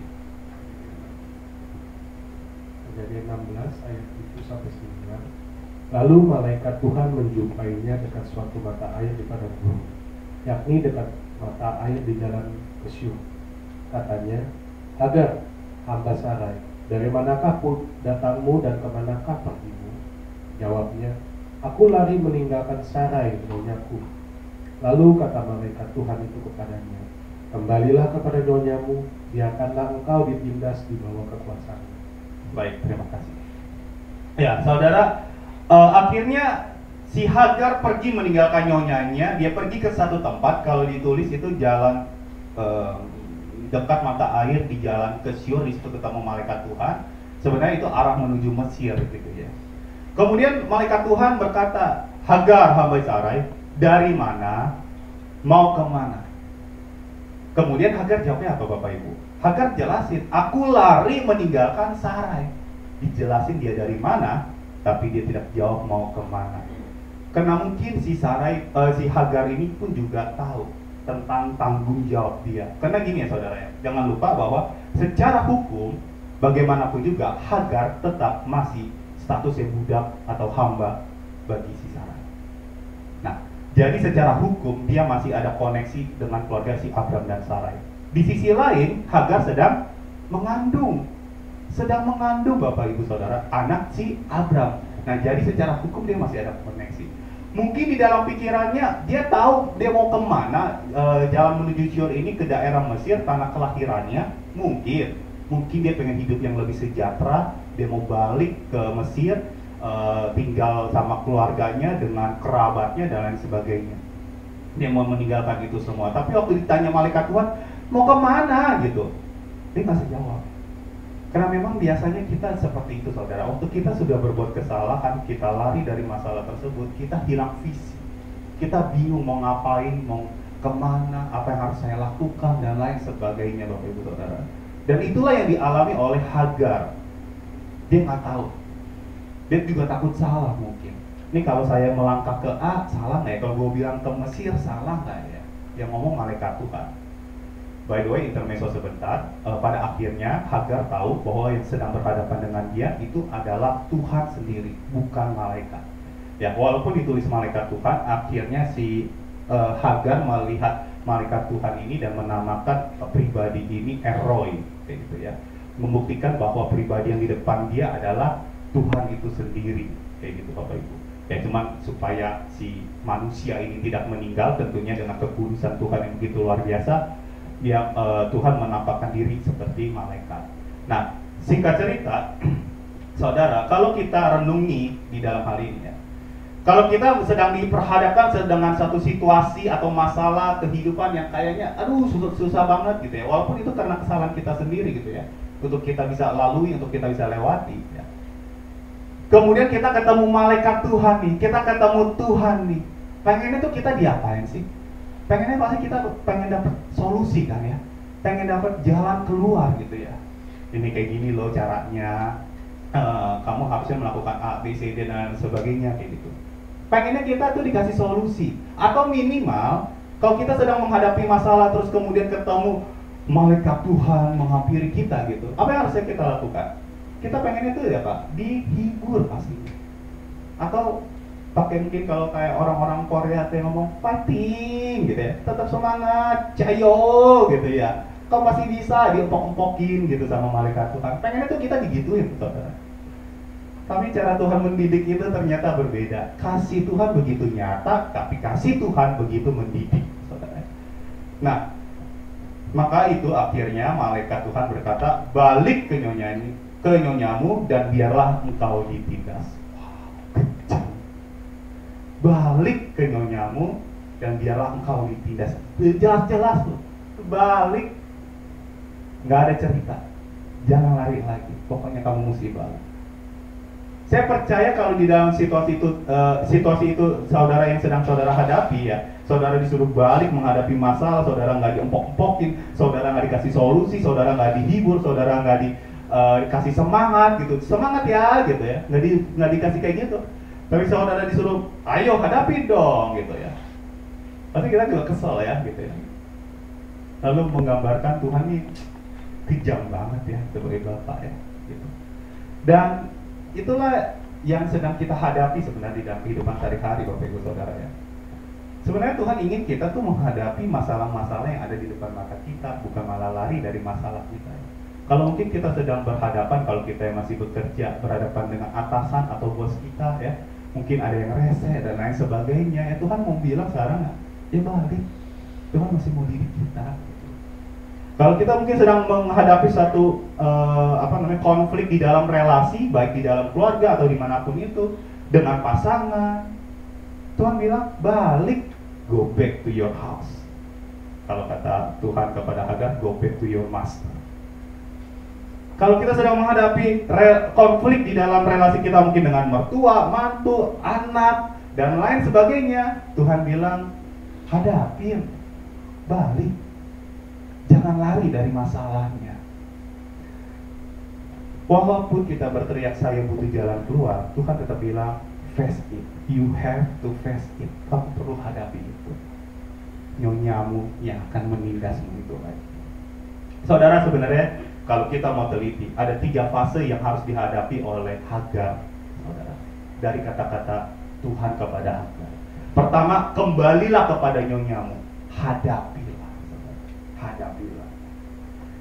Kejadian 16 ayat 7 sampai 9. Lalu malaikat Tuhan menjumpainya dekat suatu mata air di padang gurun, yakni dekat mata air di jalan Pesyur. Katanya, Hagar, hamba Sarai, dari manakah datangmu dan kemanakah pergimu? Jawabnya, aku lari meninggalkan Sarai, nonyaku. Lalu kata malaikat Tuhan itu kepadanya, Kembalilah kepada nyonyamu, biarkanlah engkau ditindas di bawah kekuasaan. Baik, terima kasih. Ya, saudara, akhirnya si Hagar pergi meninggalkan nyonyanya. Dia pergi ke satu tempat, kalau ditulis itu jalan dekat mata air, di jalan ke Syur, di situ ketemu malaikat Tuhan. Sebenarnya itu arah menuju Mesir gitu ya. Kemudian malaikat Tuhan berkata, Hagar hamba Sarai, dari mana, mau kemana? Kemudian Hagar jawabnya apa Bapak Ibu? Hagar jelasin, aku lari meninggalkan Sarai. Dijelasin dia dari mana, tapi dia tidak jawab mau kemana. Karena mungkin si Hagar ini pun juga tahu tentang tanggung jawab dia. Karena gini ya saudara ya, jangan lupa bahwa secara hukum bagaimanapun juga Hagar tetap masih statusnya budak atau hamba bagi si Sarai. Nah, jadi secara hukum dia masih ada koneksi dengan keluarga si Abram dan Sarai. Di sisi lain Hagar sedang mengandung Bapak Ibu Saudara anak si Abram. Nah, jadi secara hukum dia masih ada koneksi. Mungkin di dalam pikirannya dia tahu dia mau kemana, jalan menuju Syur ini ke daerah Mesir, tanah kelahirannya. Mungkin dia pengen hidup yang lebih sejahtera, dia mau balik ke Mesir, tinggal sama keluarganya dengan kerabatnya dan lain sebagainya. Dia mau meninggalkan itu semua. Tapi waktu ditanya malaikat Tuhan mau kemana gitu, dia kasih jawab. Karena memang biasanya kita seperti itu saudara. Waktu kita sudah berbuat kesalahan, kita lari dari masalah tersebut, kita hilang visi, kita bingung mau ngapain, mau kemana, apa yang harus saya lakukan dan lain sebagainya Bapak Ibu Saudara. Dan itulah yang dialami oleh Hagar. Dia nggak tahu. Dia juga takut salah mungkin. Ini kalau saya melangkah ke A, salah nggak ya? Kalau gue bilang ke Mesir, salah nggak ya? Yang ngomong malaikat Tuhan. By the way, intermezzo sebentar. Pada akhirnya Hagar tahu bahwa yang sedang berhadapan dengan dia itu adalah Tuhan sendiri, bukan malaikat. Ya, walaupun ditulis malaikat Tuhan, akhirnya si Hagar melihat malaikat Tuhan ini dan menamakan pribadi ini Eroi, kayak gitu ya. Membuktikan bahwa pribadi yang di depan dia adalah Tuhan itu sendiri, kayak gitu Bapak Ibu. Ya cuman supaya si manusia ini tidak meninggal, tentunya dengan kekudusan Tuhan yang begitu luar biasa, dia Tuhan menampakkan diri seperti malaikat. Nah, singkat cerita, saudara, kalau kita renungi di dalam hal ini ya, kalau kita sedang diperhadapkan dengan satu situasi atau masalah kehidupan yang kayaknya aduh susah banget gitu ya, walaupun itu karena kesalahan kita sendiri gitu ya, untuk kita bisa lalui, untuk kita bisa lewati ya. Kemudian kita ketemu malaikat Tuhan nih, kita ketemu Tuhan nih, pengennya tuh kita diapain sih? Pengennya pasti kita pengen dapat solusi kan ya, pengen dapat jalan keluar gitu ya. Ini kayak gini loh caranya, kamu harusnya melakukan A, B, C, D dan sebagainya kayak gitu. Pengennya kita tuh dikasih solusi, atau minimal kalau kita sedang menghadapi masalah terus kemudian ketemu malaikat Tuhan menghampiri kita gitu, apa yang harusnya kita lakukan? Kita pengennya tuh ya Pak, dihibur pasti. Atau pakai mungkin kalau kayak orang-orang Korea tuh yang ngomong fighting gitu ya, tetap semangat, cayo gitu ya, kau pasti bisa, diempok-empokin gitu sama malaikat Tuhan. Pengennya tuh kita digituin saudara. Tapi cara Tuhan mendidik itu ternyata berbeda. Kasih Tuhan begitu nyata, tapi kasih Tuhan begitu mendidik saudara. Nah, maka itu akhirnya malaikat Tuhan berkata, balik ke nyonyamu dan biarlah engkau ditindas. Balik ke nyonyamu dan biarlah engkau ditindas. Jelas-jelas tuh, balik, nggak ada cerita, jangan lari lagi, pokoknya kamu mesti balik. Saya percaya kalau di dalam situasi itu saudara yang sedang saudara hadapi ya, saudara disuruh balik menghadapi masalah, saudara nggak diempok-empokin, saudara nggak dikasih solusi, saudara nggak dihibur, saudara nggak dikasih semangat gitu, semangat ya gitu ya, nggak dikasih kayak gitu. Tapi saudara disuruh, ayo hadapi dong gitu ya. Pasti kita juga kesel ya gitu ya. Lalu menggambarkan Tuhan ini kejam banget ya sebagai Bapak ya gitu. Dan itulah yang sedang kita hadapi sebenarnya di dalam kehidupan sehari-hari Bapak Ibu Saudara ya. Sebenarnya Tuhan ingin kita tuh menghadapi masalah-masalah yang ada di depan mata kita, bukan malah lari dari masalah kita. Kalau mungkin kita sedang berhadapan, kalau kita yang masih bekerja, berhadapan dengan atasan atau bos kita ya, mungkin ada yang rese dan lain sebagainya ya, Tuhan mau bilang sekarang ya balik, Tuhan masih mau didik kita. Kalau kita mungkin sedang menghadapi satu konflik di dalam relasi, baik di dalam keluarga atau dimanapun itu, dengan pasangan, Tuhan bilang balik, go back to your house. Kalau kata Tuhan kepada Hagar, go back to your master. Kalau kita sedang menghadapi konflik di dalam relasi kita mungkin dengan mertua, mantu, anak, dan lain sebagainya, Tuhan bilang, hadapin, balik. Jangan lari dari masalahnya. Walaupun kita berteriak saya butuh jalan keluar, Tuhan tetap bilang face it. You have to face it. Kamu perlu hadapi itu. Nyonyamu yang akan menindasmu itu lagi. Saudara, sebenarnya kalau kita mau teliti, ada 3 fase yang harus dihadapi oleh Hagar, saudara. Dari kata-kata Tuhan kepada Hagar. Pertama, kembalilah kepada nyonyamu. Hadapilah, saudara. Hadapilah.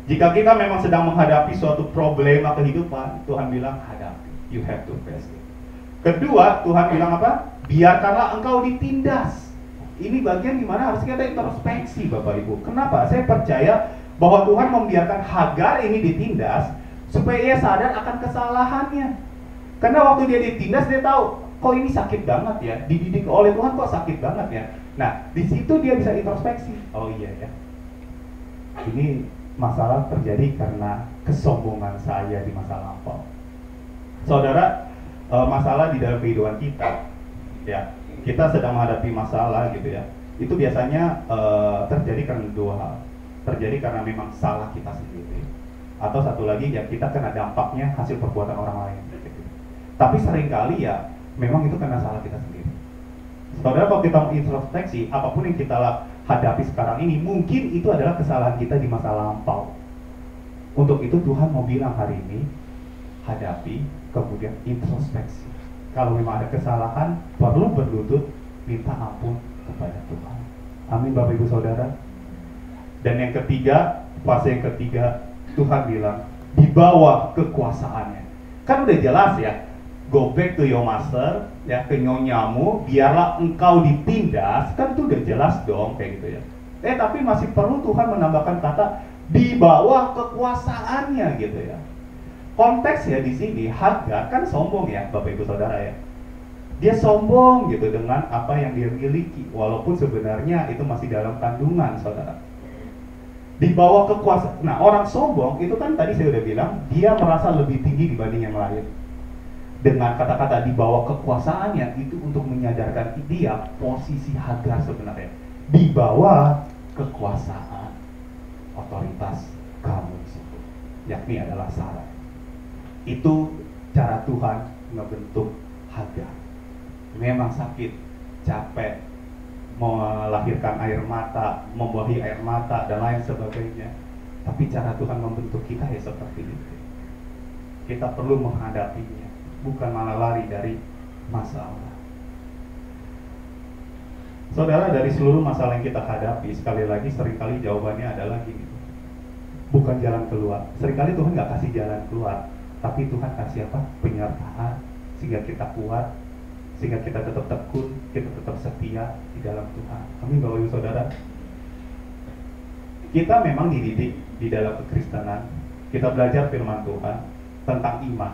Jika kita memang sedang menghadapi suatu problema kehidupan, Tuhan bilang hadapi. You have to face it. Kedua, Tuhan bilang apa? Biarkanlah engkau ditindas. Ini bagian dimana harus kita introspeksi, Bapak Ibu. Kenapa? Saya percaya bahwa Tuhan membiarkan Hagar ini ditindas supaya ia sadar akan kesalahannya. Karena waktu dia ditindas, dia tahu, kok ini sakit banget ya. Dididik oleh Tuhan kok sakit banget ya. Nah, di situ dia bisa introspeksi. Oh iya ya. Ini masalah terjadi karena kesombongan saya di masa lampau. Saudara, masalah di dalam kehidupan kita, ya, kita sedang menghadapi masalah gitu ya. Itu biasanya terjadi karena 2 hal. Terjadi karena memang salah kita sendiri, atau satu lagi ya kita kena dampaknya hasil perbuatan orang lain. Gitu. Tapi seringkali ya memang itu karena salah kita sendiri. Saudara, kalau kita introspeksi, apapun yang kita hadapi sekarang ini, mungkin itu adalah kesalahan kita di masa lampau. Untuk itu Tuhan mau bilang hari ini, hadapi, kemudian introspeksi. Kalau memang ada kesalahan, perlu berlutut, minta ampun kepada Tuhan. Amin, Bapak Ibu Saudara. Dan yang ketiga, fase yang ketiga, Tuhan bilang, di bawah kekuasaannya. Kan udah jelas ya, go back to your master, ya, ke nyonyamu, biarlah engkau ditindas. Kan itu udah jelas dong, kayak gitu ya. Tapi masih perlu Tuhan menambahkan kata di bawah kekuasaannya gitu ya. Konteks ya di sini, Hagar kan sombong ya, Bapak Ibu Saudara ya. Dia sombong gitu dengan apa yang dia miliki, walaupun sebenarnya itu masih dalam kandungan, saudara. Di bawah kekuasaan. Nah, orang sombong itu kan tadi saya udah bilang, dia merasa lebih tinggi dibanding yang lain. Dengan kata-kata di bawah kekuasaannya, itu untuk menyadarkan dia posisi Hagar sebenarnya di bawah kekuasaan otoritas kamu di situ, yakni adalah Sarah. Itu cara Tuhan ngebentuk Hagar. Memang sakit, capek, melahirkan air mata, membuahi air mata, dan lain sebagainya. Tapi cara Tuhan membentuk kita ya seperti itu. Kita perlu menghadapinya, bukan malah lari dari masalah. Saudara, dari seluruh masalah yang kita hadapi, sekali lagi seringkali jawabannya adalah gini, bukan jalan keluar. Seringkali Tuhan nggak kasih jalan keluar, tapi Tuhan kasih apa? Penyertaan, sehingga kita kuat, sehingga kita tetap tekun, kita tetap setia di dalam Tuhan. Amin, Bapak Ibu Saudara. Kita memang dididik di dalam kekristenan, kita belajar firman Tuhan tentang iman,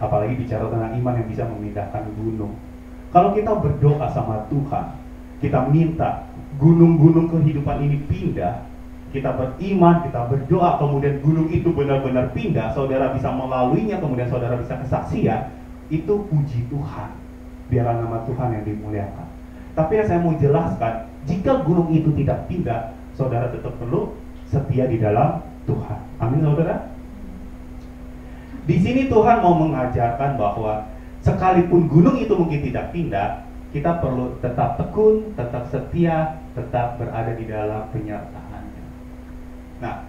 apalagi bicara tentang iman yang bisa memindahkan gunung. Kalau kita berdoa sama Tuhan, kita minta gunung-gunung kehidupan ini pindah, kita beriman, kita berdoa, kemudian gunung itu benar-benar pindah, saudara bisa melaluinya, kemudian saudara bisa kesaksian, itu puji Tuhan, biarlah nama Tuhan yang dimuliakan. Tapi yang saya mau jelaskan, jika gunung itu tidak pindah, saudara tetap perlu setia di dalam Tuhan. Amin, saudara. Di sini Tuhan mau mengajarkan bahwa sekalipun gunung itu mungkin tidak pindah, kita perlu tetap tekun, tetap setia, tetap berada di dalam penyertaannya. Nah,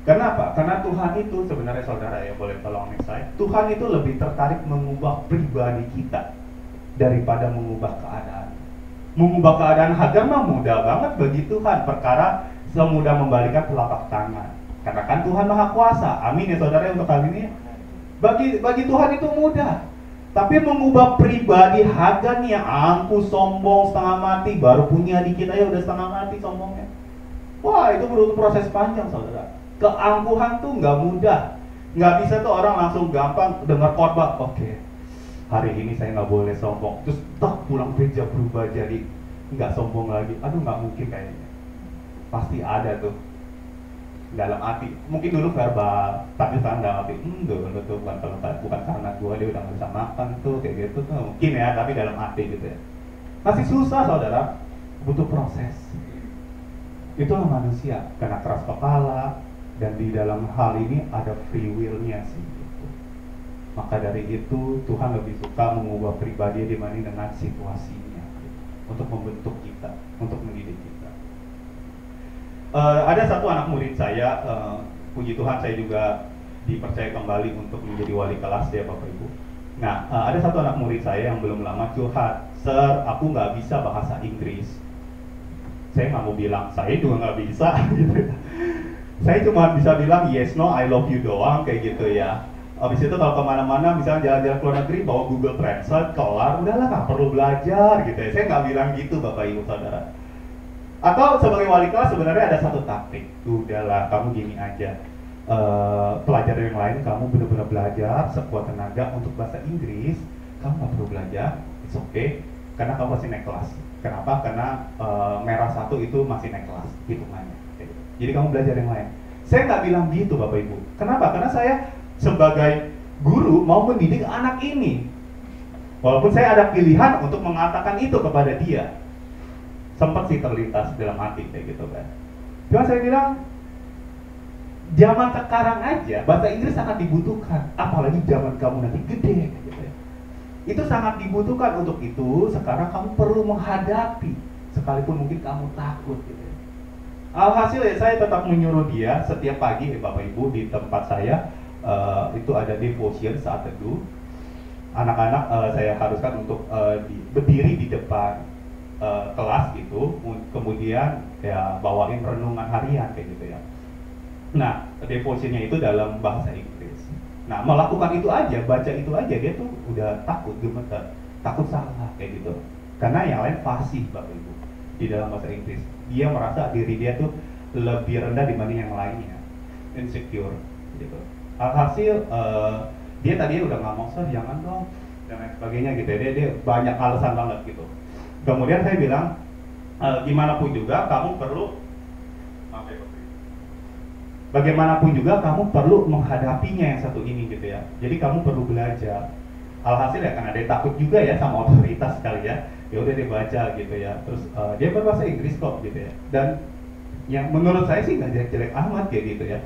kenapa? Karena Tuhan itu sebenarnya, saudara ya, boleh tolong next slide. Tuhan itu lebih tertarik mengubah pribadi kita daripada mengubah keadaan. Mengubah keadaan Hagar mah mudah banget bagi Tuhan, perkara semudah membalikan telapak tangan. Karena kan Tuhan Maha Kuasa. Amin ya saudara untuk kali ini. Bagi Tuhan itu mudah. Tapi mengubah pribadi Hagar nih yang angkuh, sombong, setengah mati, baru punya dikit aja udah setengah mati sombongnya. Wah, itu butuh proses panjang, saudara. Keangkuhan tuh nggak mudah. Nggak bisa tuh orang langsung gampang dengar khotbah, oke, hari ini saya nggak boleh sombong, terus tak pulang gereja berubah jadi nggak sombong lagi. Aduh, nggak mungkin kayaknya. Pasti ada tuh dalam hati. Mungkin dulu verbal, tapi sekarang dalam hati, dulu tuh bukan karena gua dia udah nggak bisa makan tuh kayak gitu tuh mungkin ya, tapi dalam hati gitu ya. Masih susah saudara, butuh proses. Itulah manusia, karena keras kepala, dan di dalam hal ini ada free will-nya sih gitu. Maka dari itu Tuhan lebih suka mengubah pribadi dibanding dengan situasinya gitu, untuk membentuk kita, untuk mendidik kita. Ada satu anak murid saya, puji Tuhan saya juga dipercaya kembali untuk menjadi wali kelas ya Bapak Ibu. Nah, ada satu anak murid saya yang belum lama curhat, "Sir, aku nggak bisa bahasa Inggris." Saya nggak mau bilang, saya juga nggak bisa gitu. Saya cuma bisa bilang yes, no, I love you doang kayak gitu ya. Habis itu kalau kemana-mana, misalnya jalan-jalan ke luar negeri, bawa Google Translate, kelar, udahlah nggak perlu belajar gitu ya. Saya nggak bilang gitu Bapak Ibu Saudara. Atau sebagai wali kelas sebenarnya ada satu taktik, udahlah kamu gini aja. Pelajaran yang lain kamu benar-benar belajar sekuat tenaga untuk bahasa Inggris, kamu nggak perlu belajar, it's okay, karena kamu masih naik kelas. Kenapa? Karena merah satu itu masih naik kelas hitungannya. Jadi kamu belajar yang lain. Saya nggak bilang gitu Bapak Ibu. Kenapa? Karena saya sebagai guru mau mendidik anak ini. Walaupun saya ada pilihan untuk mengatakan itu kepada dia. Sempat sih terlintas dalam hati kayak gitu kan. Cuma saya bilang, zaman sekarang aja bahasa Inggris sangat dibutuhkan. Apalagi zaman kamu nanti gede gitu ya. Itu sangat dibutuhkan. Untuk itu sekarang kamu perlu menghadapi, sekalipun mungkin kamu takut gitu ya. Alhasil ya saya tetap menyuruh dia setiap pagi Bapak Ibu di tempat saya itu ada devotion saat teduh. Anak-anak saya haruskan untuk berdiri di depan kelas gitu, kemudian ya bawain renungan harian kayak gitu ya. Nah, devotionnya itu dalam bahasa Inggris. Nah, melakukan itu aja, baca itu aja dia tuh udah takut, gemeter, takut salah kayak gitu. Karena yang lain fasih Bapak Ibu di dalam bahasa Inggris. Dia merasa diri dia tuh lebih rendah dibanding yang lainnya, insecure gitu. Alhasil dia tadinya udah nggak mau, "Sir, jangan dong," dan lain sebagainya gitu. Dia banyak alasan banget gitu. Kemudian saya bilang, gimana pun juga kamu perlu, bagaimanapun juga kamu perlu menghadapinya yang satu ini gitu ya. Jadi kamu perlu belajar. Alhasil ya karena dia takut juga ya sama otoritas sekali ya. Ya udah dia baca gitu ya. Terus dia berbahasa Inggris kok gitu ya. Dan yang menurut saya sih nggak jelek-jelek amat kayak gitu ya.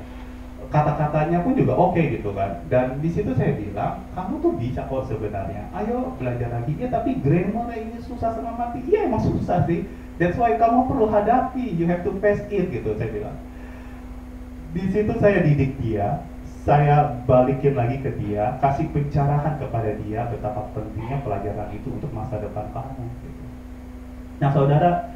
Kata-katanya pun juga oke gitu kan. Dan di situ saya bilang, kamu tuh bisa kok sebenarnya. Ayo belajar lagi ya. Tapi grammar ini susah sama mati. Iya emang susah sih. That's why kamu perlu hadapi. You have to face it gitu saya bilang. Di situ saya didik dia, saya balikin lagi ke dia, kasih pencerahan kepada dia betapa pentingnya pelajaran itu untuk masa depan kamu. Gitu. Nah saudara,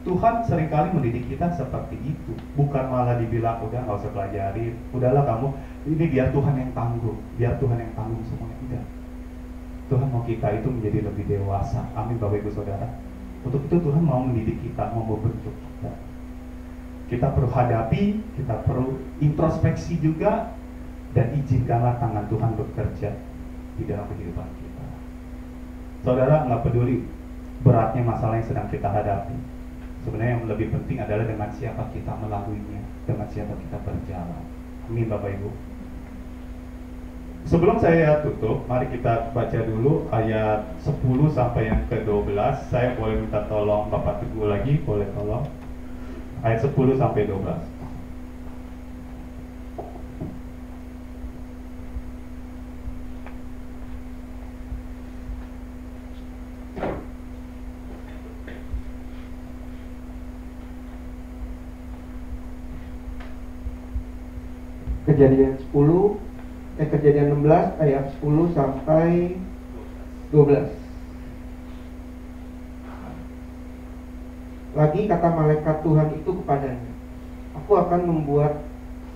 Tuhan seringkali mendidik kita seperti itu, bukan malah dibilang udah nggak usah pelajarin, udahlah kamu, ini biar Tuhan yang tanggung, biar Tuhan yang tanggung semuanya. Tidak. Tuhan mau kita itu menjadi lebih dewasa. Amin Bapak Ibu Saudara. Untuk itu Tuhan mau mendidik kita, mau membentuk kita. Kita perlu hadapi, kita perlu introspeksi juga, dan izinkanlah tangan Tuhan bekerja di dalam kehidupan kita. Saudara, nggak peduli beratnya masalah yang sedang kita hadapi. Sebenarnya yang lebih penting adalah dengan siapa kita melaluinya, dengan siapa kita berjalan. Amin Bapak Ibu. Sebelum saya tutup, mari kita baca dulu ayat 10 sampai yang ke-12. Saya boleh minta tolong Bapak Teguh lagi, boleh tolong. Ayat 10 sampai 12. Kejadian 16 ayat 10 sampai 12. Lagi kata malaikat Tuhan itu kepadanya, "Aku akan membuat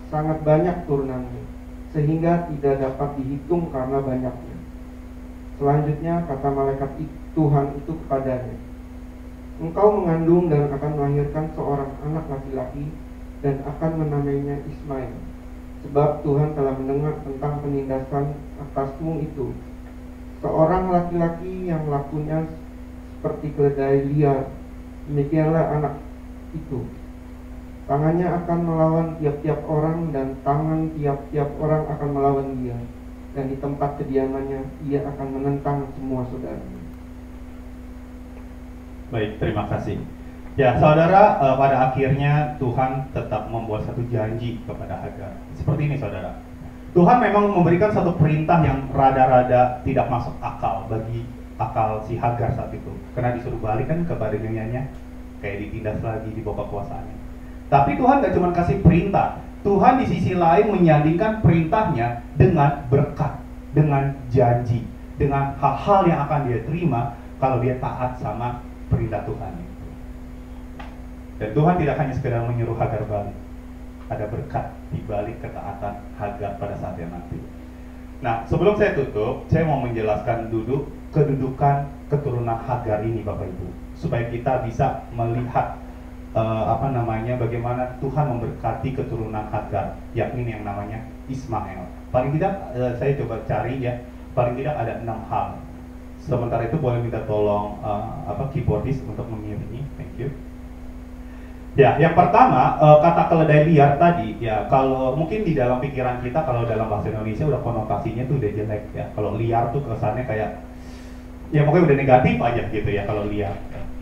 sangat banyak turunanmu, sehingga tidak dapat dihitung karena banyaknya." Selanjutnya kata malaikat Tuhan itu kepadanya, "Engkau mengandung dan akan melahirkan seorang anak laki-laki, dan akan menamainya Ismail. Sebab Tuhan telah mendengar tentang penindasan atasmu itu. Seorang laki-laki yang lakunya seperti keledai liar, demikianlah anak itu. Tangannya akan melawan tiap-tiap orang, dan tangan tiap-tiap orang akan melawan dia. Dan di tempat kediamannya ia akan menentang semua saudaranya. Baik, terima kasih. Ya, saudara, pada akhirnya Tuhan tetap membuat satu janji kepada Hagar. Seperti ini, saudara. Tuhan memang memberikan satu perintah yang rada-rada tidak masuk akal bagi akal si Hagar saat itu. Karena disuruh balik kan kepada nyonyanya, kayak ditindas lagi di bawah kekuasaannya. Tapi Tuhan gak cuma kasih perintah. Tuhan di sisi lain menyandingkan perintahnya dengan berkat, dengan janji, dengan hal-hal yang akan dia terima kalau dia taat sama perintah Tuhan. Dan Tuhan tidak hanya sekedar menyuruh Hagar balik, ada berkat di balik ketaatan Hagar pada saat yang nanti. Nah, sebelum saya tutup, saya mau menjelaskan kedudukan keturunan Hagar ini, Bapak Ibu, supaya kita bisa melihat bagaimana Tuhan memberkati keturunan Hagar, yakni yang namanya Ismail. Paling tidak saya coba cari ya, paling tidak ada 6 hal. Sementara itu boleh minta tolong keyboardis untuk mengiringi, thank you. Ya, yang pertama kata keledai liar tadi ya, kalau mungkin di dalam pikiran kita kalau dalam bahasa Indonesia udah konotasinya tuh udah jelek ya. Kalau liar tuh kesannya kayak ya pokoknya udah negatif aja gitu ya kalau liar.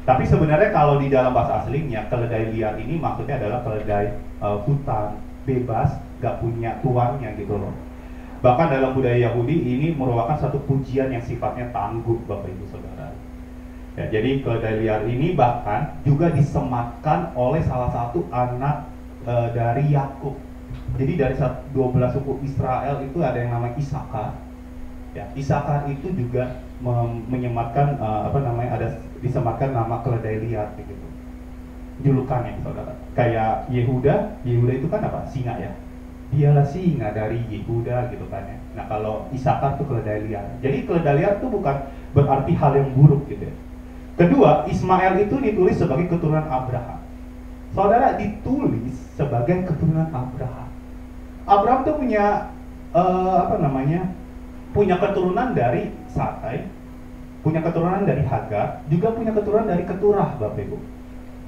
Tapi sebenarnya kalau di dalam bahasa aslinya keledai liar ini maksudnya adalah keledai hutan, bebas, gak punya tuannya gitu loh. Bahkan dalam budaya Yahudi ini merupakan satu pujian yang sifatnya tangguh, Bapak Ibu Saudara. Ya, jadi keledai liar ini bahkan juga disematkan oleh salah satu anak dari Yakub. Jadi dari 12 suku Israel itu ada yang namanya Isakar. Ya, Isakar itu juga menyematkan ada disematkan nama keledai liar gitu. Julukannya, saudara. Kayak Yehuda itu kan apa? Singa ya. Dialah singa dari Yehuda gitu kan ya. Nah, kalau Isakar itu keledai liar. Jadi keledai liar itu bukan berarti hal yang buruk gitu ya. Kedua, Ismail itu ditulis sebagai keturunan Abraham. Saudara, ditulis sebagai keturunan Abraham. Abraham tuh punya punya keturunan dari Sarai, punya keturunan dari Hagar, juga punya keturunan dari Keturah, Bapak Ibu.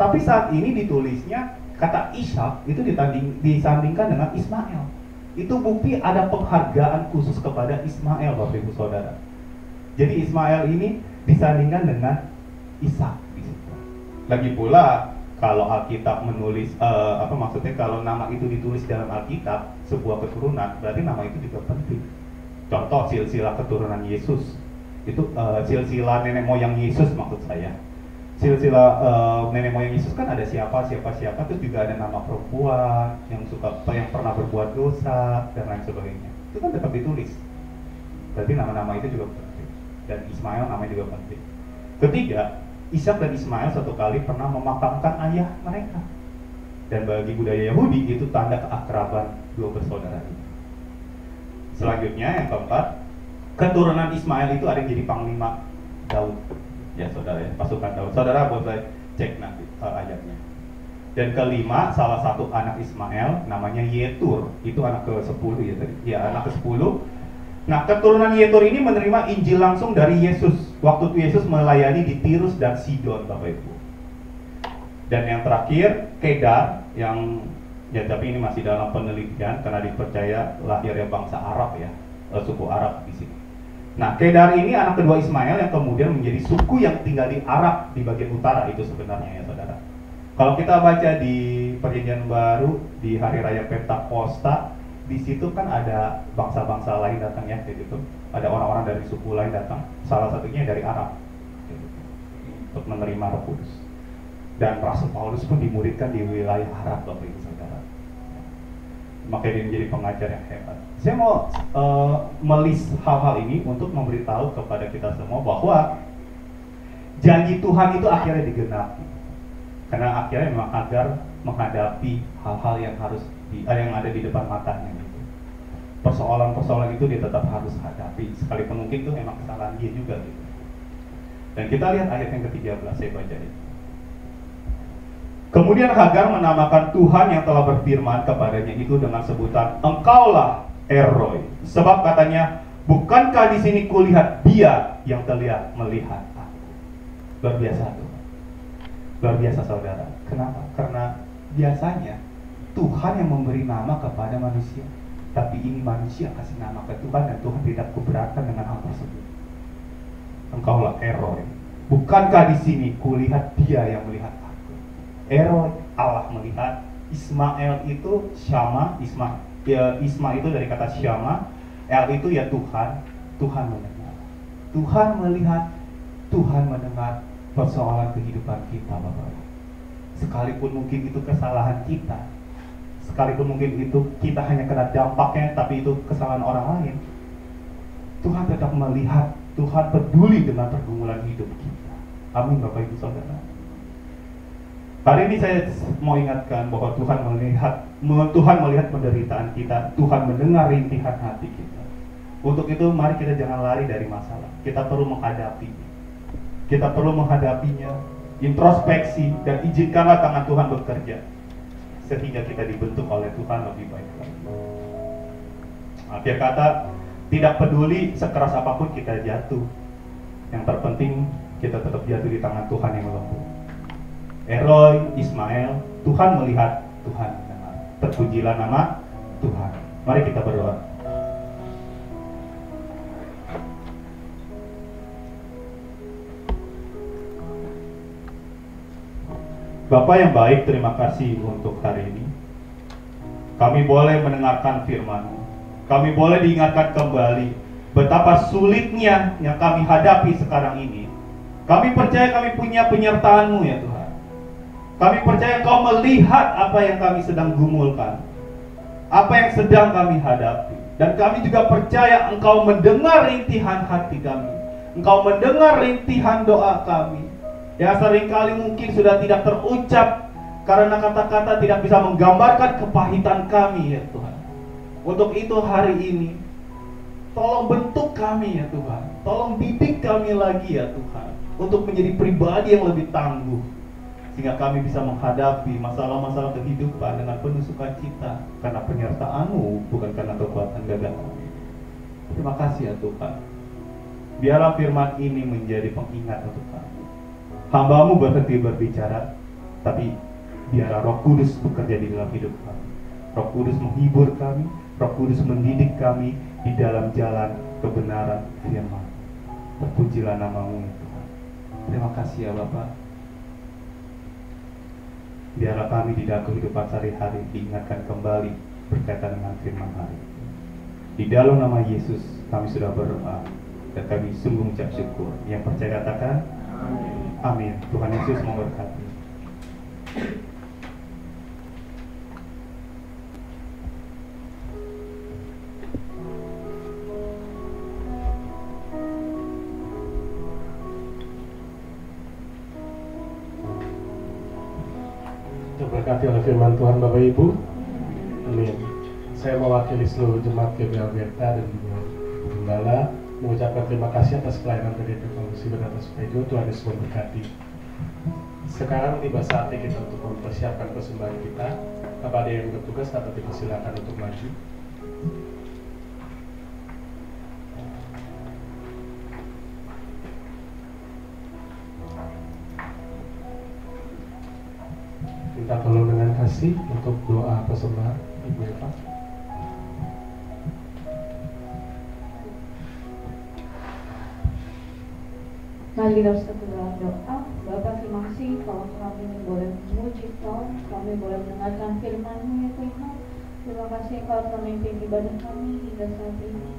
Tapi saat ini ditulisnya kata Ishak itu disandingkan dengan Ismail. Itu bukti ada penghargaan khusus kepada Ismail, Bapak Ibu Saudara. Jadi Ismail ini disandingkan dengan Ishak di situ. Lagi pula kalau Alkitab menulis kalau nama itu ditulis dalam Alkitab sebuah keturunan, berarti nama itu juga penting. Contoh silsilah keturunan Yesus. Itu silsilah nenek moyang Yesus maksud saya. Silsilah nenek moyang Yesus kan ada siapa terus juga ada nama perempuan yang pernah berbuat dosa dan lain sebagainya. Itu kan tetap ditulis. Berarti nama-nama itu juga penting. Dan Ismail namanya juga penting. Ketiga, Ishak dan Ismail satu kali pernah memakamkan ayah mereka. Dan bagi budaya Yahudi itu tanda keakraban dua bersaudara ini. Selanjutnya yang keempat, keturunan Ismail itu ada yang jadi panglima Daud. Ya saudara ya, pasukan Daud. Saudara boleh cek nanti ayatnya. Dan kelima, salah satu anak Ismail namanya Yetur. Itu anak ke-10 ya tadi. Ya, anak ke-10. Nah, keturunan Yetur ini menerima Injil langsung dari Yesus waktu itu Yesus melayani di Tirus dan Sidon, Bapak Ibu. Dan yang terakhir, Kedar, yang ya tapi ini masih dalam penelitian karena dipercaya lahirnya bangsa Arab ya, suku Arab di sini. Nah, Kedar ini anak kedua Ismail yang kemudian menjadi suku yang tinggal di Arab di bagian utara itu sebenarnya ya, saudara. Kalau kita baca di Perjanjian Baru di hari raya Pentakosta, di situ kan ada bangsa-bangsa lain datang ya, gitu. Ada orang-orang dari suku lain datang, salah satunya dari Arab, gitu, untuk menerima Roh Kudus. Dan Rasul Paulus pun dimuridkan di wilayah Arab, Bapak Ibu Saudara. Makanya dia menjadi pengajar yang hebat. Saya mau melis hal-hal ini untuk memberitahu kepada kita semua bahwa janji Tuhan itu akhirnya digenapi. Karena akhirnya memang Hagar menghadapi hal-hal yang yang ada di depan matanya gitu. Persoalan-persoalan itu dia tetap harus hadapi, sekalipun mungkin itu memang kesalahan dia juga gitu. Dan kita lihat ayat yang ke-13, saya baca itu. Kemudian Hagar menamakan Tuhan yang telah berfirman kepadanya itu dengan sebutan Engkaulah Eroi. Sebab katanya, bukankah di sini kulihat Dia yang telah melihat aku. Luar biasa tuh. Luar biasa saudara. Kenapa? Karena biasanya Tuhan yang memberi nama kepada manusia, tapi ini manusia kasih nama ke Tuhan dan Tuhan tidak keberatan dengan hal tersebut. Engkaulah Eroi. Bukankah di sini kulihat Dia yang melihat aku. Eroi, Allah melihat. Ismael itu Syama, Isma itu dari kata Syama. El itu ya Tuhan. Tuhan mendengar. Tuhan melihat, Tuhan mendengar persoalan kehidupan kita, Bapak. Sekalipun mungkin itu kesalahan kita, sekalipun mungkin itu kita hanya kena dampaknya, tapi itu kesalahan orang lain, Tuhan tetap melihat, Tuhan peduli dengan pergumulan hidup kita. Amin, Bapak Ibu Saudara. Hari ini saya mau ingatkan bahwa Tuhan melihat penderitaan kita, Tuhan mendengar rintihan hati kita. Untuk itu mari kita jangan lari dari masalah. Kita perlu menghadapinya. Kita perlu menghadapinya, introspeksi, dan izinkanlah tangan Tuhan bekerja sehingga kita dibentuk oleh Tuhan lebih baik lagi. Akhir kata, tidak peduli sekeras apapun kita jatuh, yang terpenting kita tetap jatuh di tangan Tuhan yang lembut. Eroi, Ismael, Tuhan melihat, Tuhan mendengar. Terpujilah nama Tuhan. Mari kita berdoa. Bapa yang baik, terima kasih untuk hari ini. Kami boleh mendengarkan firman-Mu. Kami boleh diingatkan kembali betapa sulitnya yang kami hadapi sekarang ini. Kami percaya kami punya penyertaan-Mu ya Tuhan. Kami percaya Kau melihat apa yang kami sedang gumulkan, apa yang sedang kami hadapi. Dan kami juga percaya Engkau mendengar rintihan hati kami. Engkau mendengar rintihan doa kami yang seringkali mungkin sudah tidak terucap karena kata-kata tidak bisa menggambarkan kepahitan kami ya Tuhan. Untuk itu hari ini tolong bentuk kami ya Tuhan. Tolong didik kami lagi ya Tuhan, untuk menjadi pribadi yang lebih tangguh, sehingga kami bisa menghadapi masalah-masalah kehidupan dengan penuh sukacita, karena penyertaan-Mu, bukan karena kekuatan gagah kami. Terima kasih ya Tuhan. Biarlah firman ini menjadi pengingat untuk kami. Hamba-Mu berhenti berbicara, tapi biarlah Roh Kudus bekerja di dalam hidup kami. Roh Kudus menghibur kami, Roh Kudus mendidik kami di dalam jalan kebenaran firman. Terpujilah nama-Mu ya Tuhan. Terima kasih ya Bapa. Biarlah kami di dalam kehidupan sehari-hari diingatkan kembali berkaitan dengan firman hari. Di dalam nama Yesus kami sudah berdoa dan kami sungguh mengucap syukur. Yang percaya katakan amin. Amin. Tuhan Yesus memberkati. Terberkati oleh firman Tuhan Bapak Ibu. Amin. Saya mewakili seluruh jemaat GBI Alberta dan juga Gembala mengucapkan terima kasih atas pelayanan PDP Kongsi Bernata Supejo. Tuhan Yesus memberkati. Sekarang tiba saatnya kita untuk mempersiapkan persembahan kita. Kepada yang bertugas dapat dipersilakan untuk maju. Minta tolong dengan kasih untuk doa persembahan Ibu Eva. Mari kita bersatu dalam doa. Bapa, terima kasih kalau kami boleh memuji Kau, kami boleh mendengarkan firman-Mu ya Tuhan. Terima kasih Engkau telah memimpin ibadah kami hingga saat ini.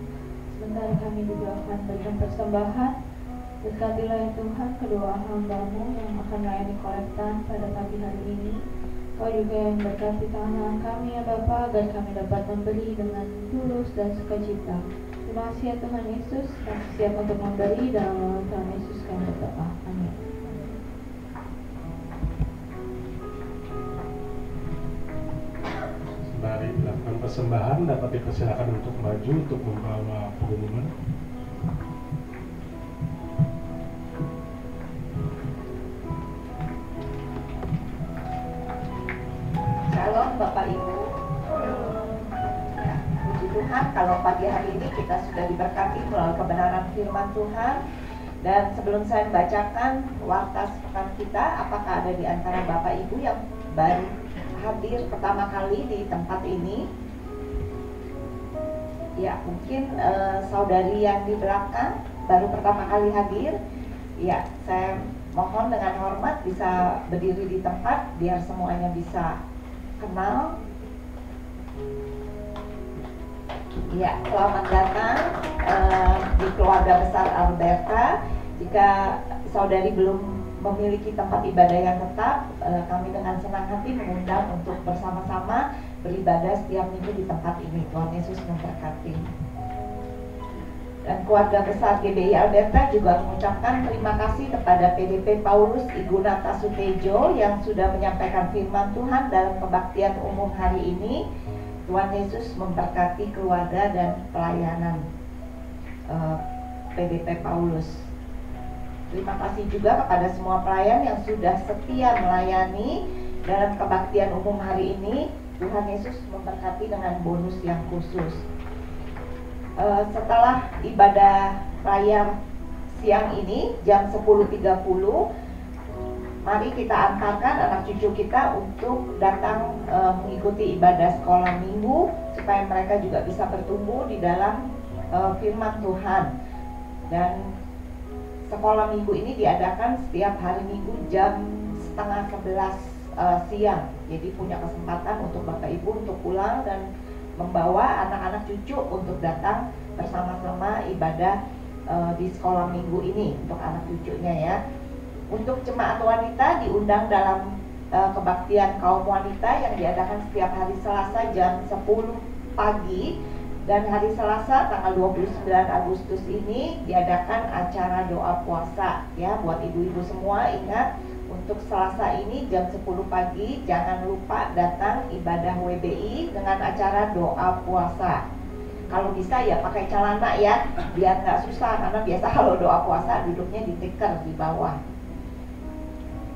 Sebentar kami juga akan berikan persembahan. Berkatilah ya Tuhan kedua hamba-Mu yang akan melayani kolektan pada pagi hari ini. Kau juga yang berkati tangan kami ya Bapa, agar kami dapat memberi dengan tulus dan sukacita. Terima kasih ya Tuhan Yesus, kami siap untuk memberi dalam nama Tuhan Yesus kami berdoa. Amin. Sembari dilakukan persembahan dapat dipersilakan untuk maju untuk membawa pengumuman. Shalom Bapak Ibu. Ya, puji Tuhan kalau pagi hari ini kita sudah diberkati melalui kebenaran firman Tuhan. Dan sebelum saya membacakan warta sepekan kita, apakah ada di antara Bapak Ibu yang baru hadir pertama kali di tempat ini? Ya, mungkin saudari yang di belakang baru pertama kali hadir. Ya, saya mohon dengan hormat bisa berdiri di tempat biar semuanya bisa kenal. Ya, selamat datang di keluarga besar Alberta. Jika saudari belum memiliki tempat ibadah yang tetap, kami dengan senang hati mengundang untuk bersama-sama beribadah setiap minggu di tempat ini. Tuhan Yesus memberkati. Dan keluarga besar GBI Alberta juga mengucapkan terima kasih kepada PDP Paulus Igunata Sutejo yang sudah menyampaikan firman Tuhan dalam kebaktian umum hari ini. Tuhan Yesus memberkati keluarga dan pelayanan PDP Paulus. Terima kasih juga kepada semua pelayan yang sudah setia melayani dalam kebaktian umum hari ini. Tuhan Yesus memberkati dengan bonus yang khusus. Setelah ibadah raya siang ini jam 10.30, mari kita antarkan anak cucu kita untuk datang mengikuti ibadah sekolah minggu supaya mereka juga bisa bertumbuh di dalam firman Tuhan. Dan sekolah minggu ini diadakan setiap hari minggu jam 10:30 siang. Jadi punya kesempatan untuk Bapak Ibu untuk pulang dan membawa anak-anak cucu untuk datang bersama-sama ibadah di sekolah minggu ini untuk anak cucunya ya. Untuk jemaat wanita diundang dalam kebaktian kaum wanita yang diadakan setiap hari Selasa jam 10 pagi. Dan hari Selasa tanggal 29 Agustus ini diadakan acara doa puasa ya. Buat ibu-ibu semua ingat, untuk Selasa ini jam 10 pagi jangan lupa datang ibadah WBI dengan acara doa puasa. Kalau bisa ya pakai celana ya, biar nggak susah, karena biasa kalau doa puasa duduknya di tikar di bawah.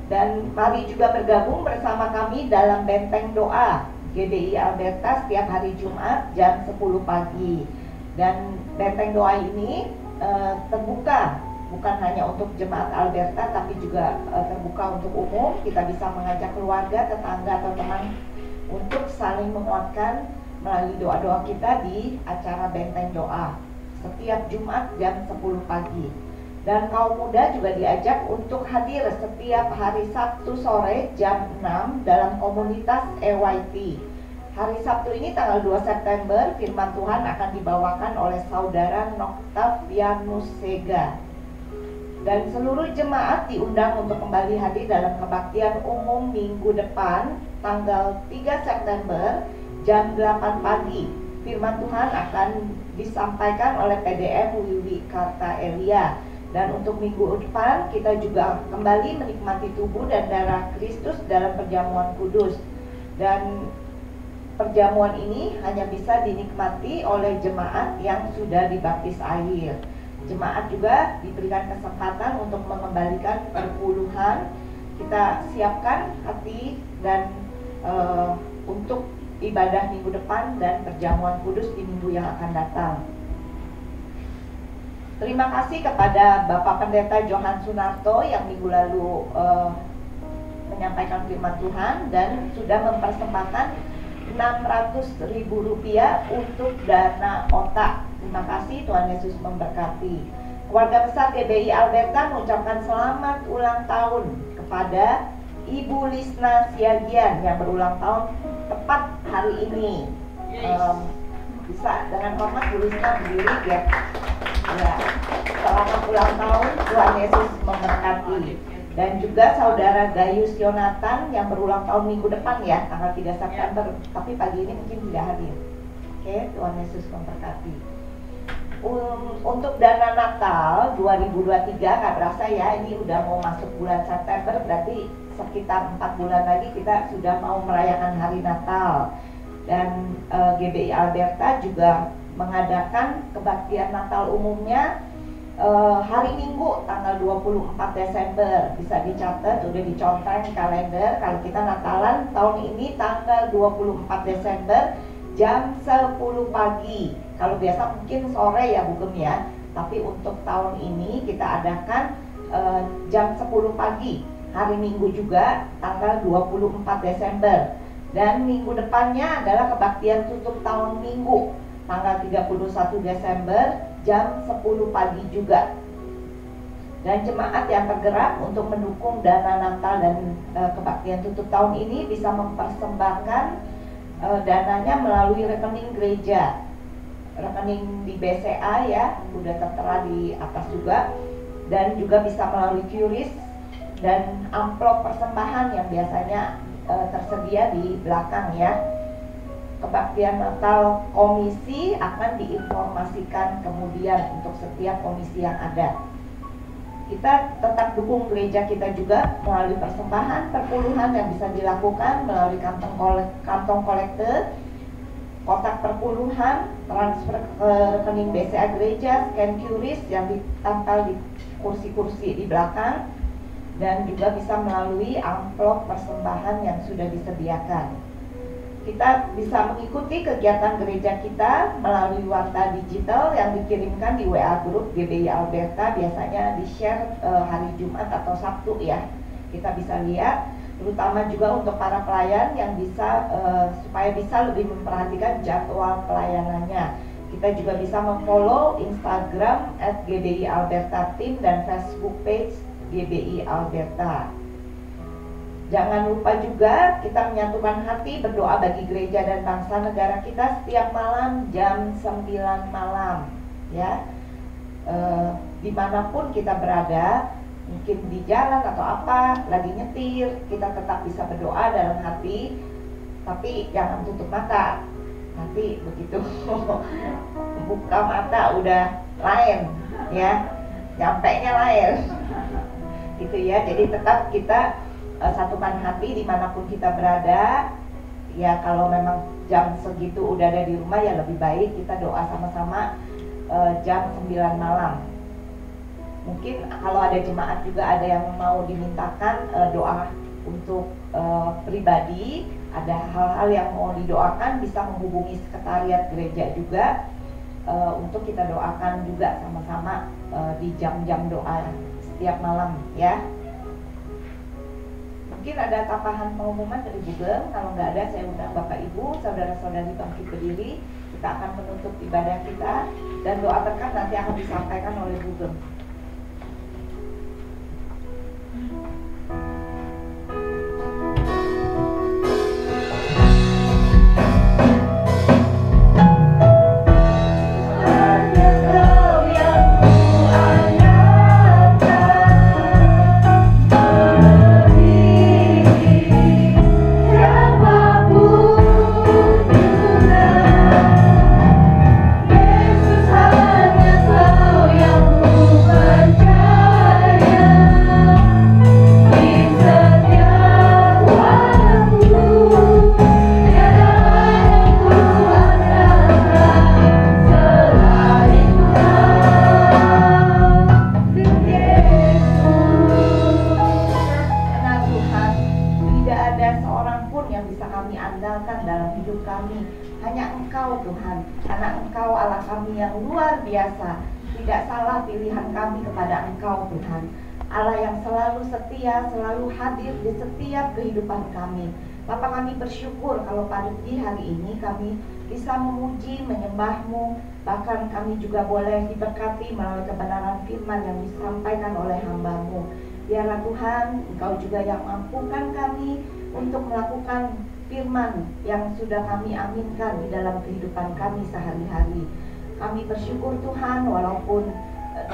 Dan mari juga bergabung bersama kami dalam benteng doa GBI Alberta setiap hari Jumat jam 10 pagi. Dan benteng doa ini terbuka bukan hanya untuk jemaat Alberta tapi juga terbuka untuk umum. Kita bisa mengajak keluarga, tetangga atau teman untuk saling menguatkan melalui doa-doa kita di acara benteng doa setiap Jumat jam 10 pagi. Dan kaum muda juga diajak untuk hadir setiap hari Sabtu sore jam 6 dalam komunitas EYT. Hari Sabtu ini tanggal 2 September firman Tuhan akan dibawakan oleh saudara Noktavianus Sega. Dan seluruh jemaat diundang untuk kembali hadir dalam kebaktian umum minggu depan tanggal 3 September jam 8 pagi. Firman Tuhan akan disampaikan oleh PDM Wiwi Karta Elia. Dan untuk minggu depan kita juga kembali menikmati tubuh dan darah Kristus dalam perjamuan kudus. Dan perjamuan ini hanya bisa dinikmati oleh jemaat yang sudah dibaptis air. Jemaat juga diberikan kesempatan untuk mengembalikan perpuluhan. Kita siapkan hati dan untuk ibadah minggu depan dan perjamuan kudus di minggu yang akan datang. Terima kasih kepada Bapak Pendeta Johan Sunarto yang minggu lalu menyampaikan firman Tuhan dan sudah mempersembahkan Rp600.000 untuk dana otak. Terima kasih, Tuhan Yesus memberkati. Keluarga besar GBI Alberta mengucapkan selamat ulang tahun kepada Ibu Lisna Siagian yang berulang tahun tepat hari ini. Bisa dengan hormat Bu Lisna berdiri ya. Ya, selamat ulang tahun, Tuhan Yesus memberkati. Dan juga saudara Gayus Yonatan yang berulang tahun minggu depan ya, tanggal 3 September, tapi pagi ini mungkin tidak hadir. Oke, Tuhan Yesus memberkati. Untuk dana Natal 2023 nggak berasa ya, ini udah mau masuk bulan September, berarti sekitar 4 bulan lagi kita sudah mau merayakan hari Natal. Dan GBI Alberta juga mengadakan kebaktian Natal umumnya hari Minggu tanggal 24 Desember bisa dicatat, udah dicontoh di kalender. Kalau kita Natalan tahun ini tanggal 24 Desember jam 10 pagi. Kalau biasa mungkin sore ya Bu Gem ya, tapi untuk tahun ini kita adakan jam 10 pagi, hari Minggu juga tanggal 24 Desember. Dan minggu depannya adalah kebaktian tutup tahun Minggu tanggal 31 Desember jam 10 pagi juga. Dan jemaat yang tergerak untuk mendukung dana Natal dan kebaktian tutup tahun ini bisa mempersembahkan dananya melalui rekening gereja, rekening di BCA ya, udah tertera di atas juga, dan juga bisa melalui QRIS dan amplop persembahan yang biasanya tersedia di belakang ya. Kebaktian Natal komisi akan diinformasikan kemudian untuk setiap komisi yang ada. Kita tetap dukung gereja kita juga melalui persembahan perpuluhan yang bisa dilakukan melalui kantong kolektor, kotak perpuluhan, transfer ke rekening BCA gereja, scan QRIS yang ditempel di kursi-kursi di belakang, dan juga bisa melalui amplop persembahan yang sudah disediakan. Kita bisa mengikuti kegiatan gereja kita melalui warta digital yang dikirimkan di WA Group GBI Alberta, biasanya di-share hari Jumat atau Sabtu ya. Kita bisa lihat, terutama juga untuk para pelayan yang bisa supaya bisa lebih memperhatikan jadwal pelayanannya. Kita juga bisa memfollow Instagram @GBI Alberta Team dan Facebook page GBI Alberta. Jangan lupa juga kita menyatukan hati berdoa bagi gereja dan bangsa negara kita setiap malam jam 9 malam ya. Dimanapun kita berada, mungkin di jalan atau apa, lagi nyetir, kita tetap bisa berdoa dalam hati, tapi jangan tutup mata. Nanti begitu buka mata udah lain ya, nyampenya lain gitu ya. Jadi tetap kita satukan hati dimanapun kita berada ya. Kalau memang jam segitu udah ada di rumah ya lebih baik kita doa sama-sama jam 9 malam. Mungkin kalau ada jemaat juga ada yang mau dimintakan doa untuk pribadi, ada hal-hal yang mau didoakan, bisa menghubungi sekretariat gereja juga untuk kita doakan juga sama-sama di jam-jam doa setiap malam ya. Mungkin ada tambahan pengumuman dari Google. Kalau nggak ada, saya undang Bapak Ibu, saudara-saudari bangkit berdiri. Kita akan menutup ibadah kita dan doa berkat nanti akan disampaikan oleh Google. Selalu hadir di setiap kehidupan kami. Bapa, kami bersyukur kalau pagi hari ini kami bisa memuji, menyembah-Mu. Bahkan kami juga boleh diberkati melalui kebenaran firman yang disampaikan oleh hamba-Mu. Biarlah Tuhan, Engkau juga yang mampukan kami untuk melakukan firman yang sudah kami aminkan di dalam kehidupan kami sehari-hari. Kami bersyukur Tuhan, walaupun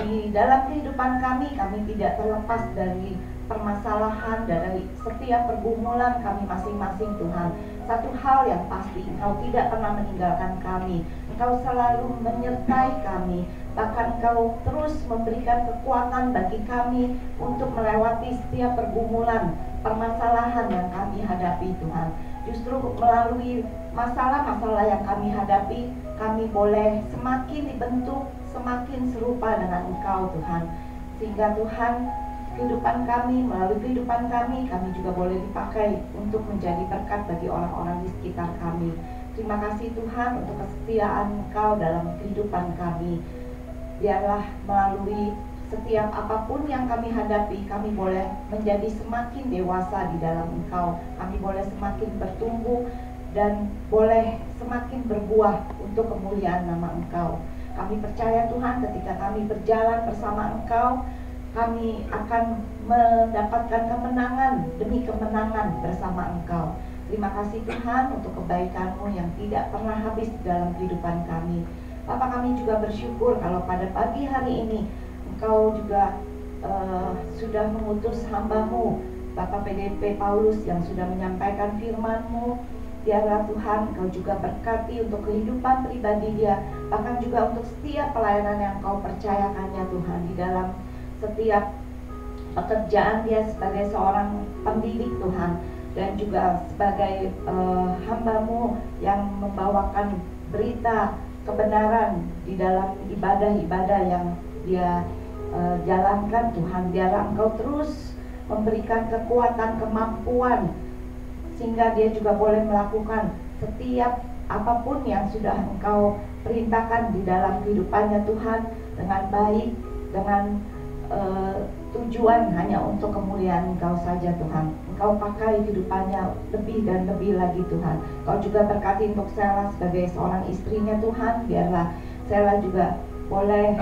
di dalam kehidupan kami tidak terlepas dari permasalahan, dari setiap pergumulan kami masing-masing Tuhan. Satu hal yang pasti, Engkau tidak pernah meninggalkan kami. Engkau selalu menyertai kami. Bahkan Engkau terus memberikan kekuatan bagi kami untuk melewati setiap pergumulan, permasalahan yang kami hadapi Tuhan. Justru melalui masalah-masalah yang kami hadapi, kami boleh semakin dibentuk, semakin serupa dengan Engkau Tuhan. Sehingga Tuhan, kehidupan kami, melalui kehidupan kami juga boleh dipakai untuk menjadi berkat bagi orang-orang di sekitar kami. Terima kasih Tuhan untuk kesetiaan Engkau dalam kehidupan kami. Biarlah melalui setiap apapun yang kami hadapi, kami boleh menjadi semakin dewasa di dalam Engkau. Kami boleh semakin bertumbuh dan boleh semakin berbuah untuk kemuliaan nama Engkau. Kami percaya Tuhan, ketika kami berjalan bersama Engkau, kami akan mendapatkan kemenangan demi kemenangan bersama Engkau. Terima kasih Tuhan untuk kebaikan-Mu yang tidak pernah habis dalam kehidupan kami. Bapak, kami juga bersyukur kalau pada pagi hari ini Engkau juga sudah mengutus hamba-Mu, Bapak PDP Paulus, yang sudah menyampaikan firman-Mu. Biarlah Tuhan Engkau juga berkati untuk kehidupan pribadi dia, bahkan juga untuk setiap pelayanan yang Engkau percayakannya Tuhan, di dalam setiap pekerjaan dia sebagai seorang pendidik Tuhan, dan juga sebagai hamba-Mu yang membawakan berita kebenaran di dalam ibadah-ibadah yang dia jalankan Tuhan. Biarlah Engkau terus memberikan kekuatan, kemampuan, sehingga dia juga boleh melakukan setiap apapun yang sudah Engkau perintahkan di dalam kehidupannya Tuhan, dengan baik, dengan tujuan hanya untuk kemuliaan Engkau saja Tuhan. Engkau pakai kehidupannya lebih dan lebih lagi Tuhan. Engkau juga berkati untuk Sela sebagai seorang istrinya Tuhan. Biarlah Sela juga boleh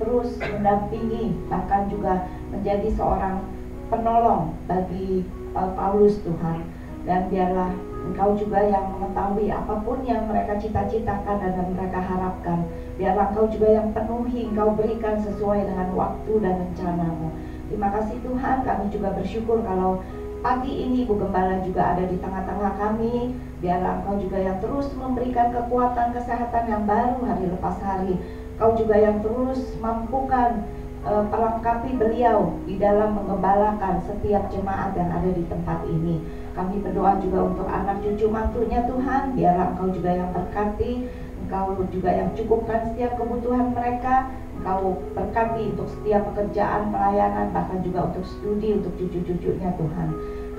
terus mendampingi, bahkan juga menjadi seorang penolong bagi Paulus Tuhan. Dan biarlah Engkau juga yang mengetahui apapun yang mereka cita-citakan dan mereka harapkan. Biarlah Engkau juga yang penuhi, Engkau berikan sesuai dengan waktu dan rencana-Mu. Terima kasih Tuhan, kami juga bersyukur kalau pagi ini Ibu Gembala juga ada di tengah-tengah kami. Biarlah Engkau juga yang terus memberikan kekuatan, kesehatan yang baru hari lepas hari. Engkau juga yang terus mampukan perlengkapi beliau di dalam menggembalakan setiap jemaat yang ada di tempat ini. Kami berdoa juga untuk anak cucu mantunya Tuhan. Biarlah Engkau juga yang berkati, Engkau juga yang cukupkan setiap kebutuhan mereka. Engkau berkati untuk setiap pekerjaan, pelayanan, bahkan juga untuk studi untuk cucu-cucunya Tuhan.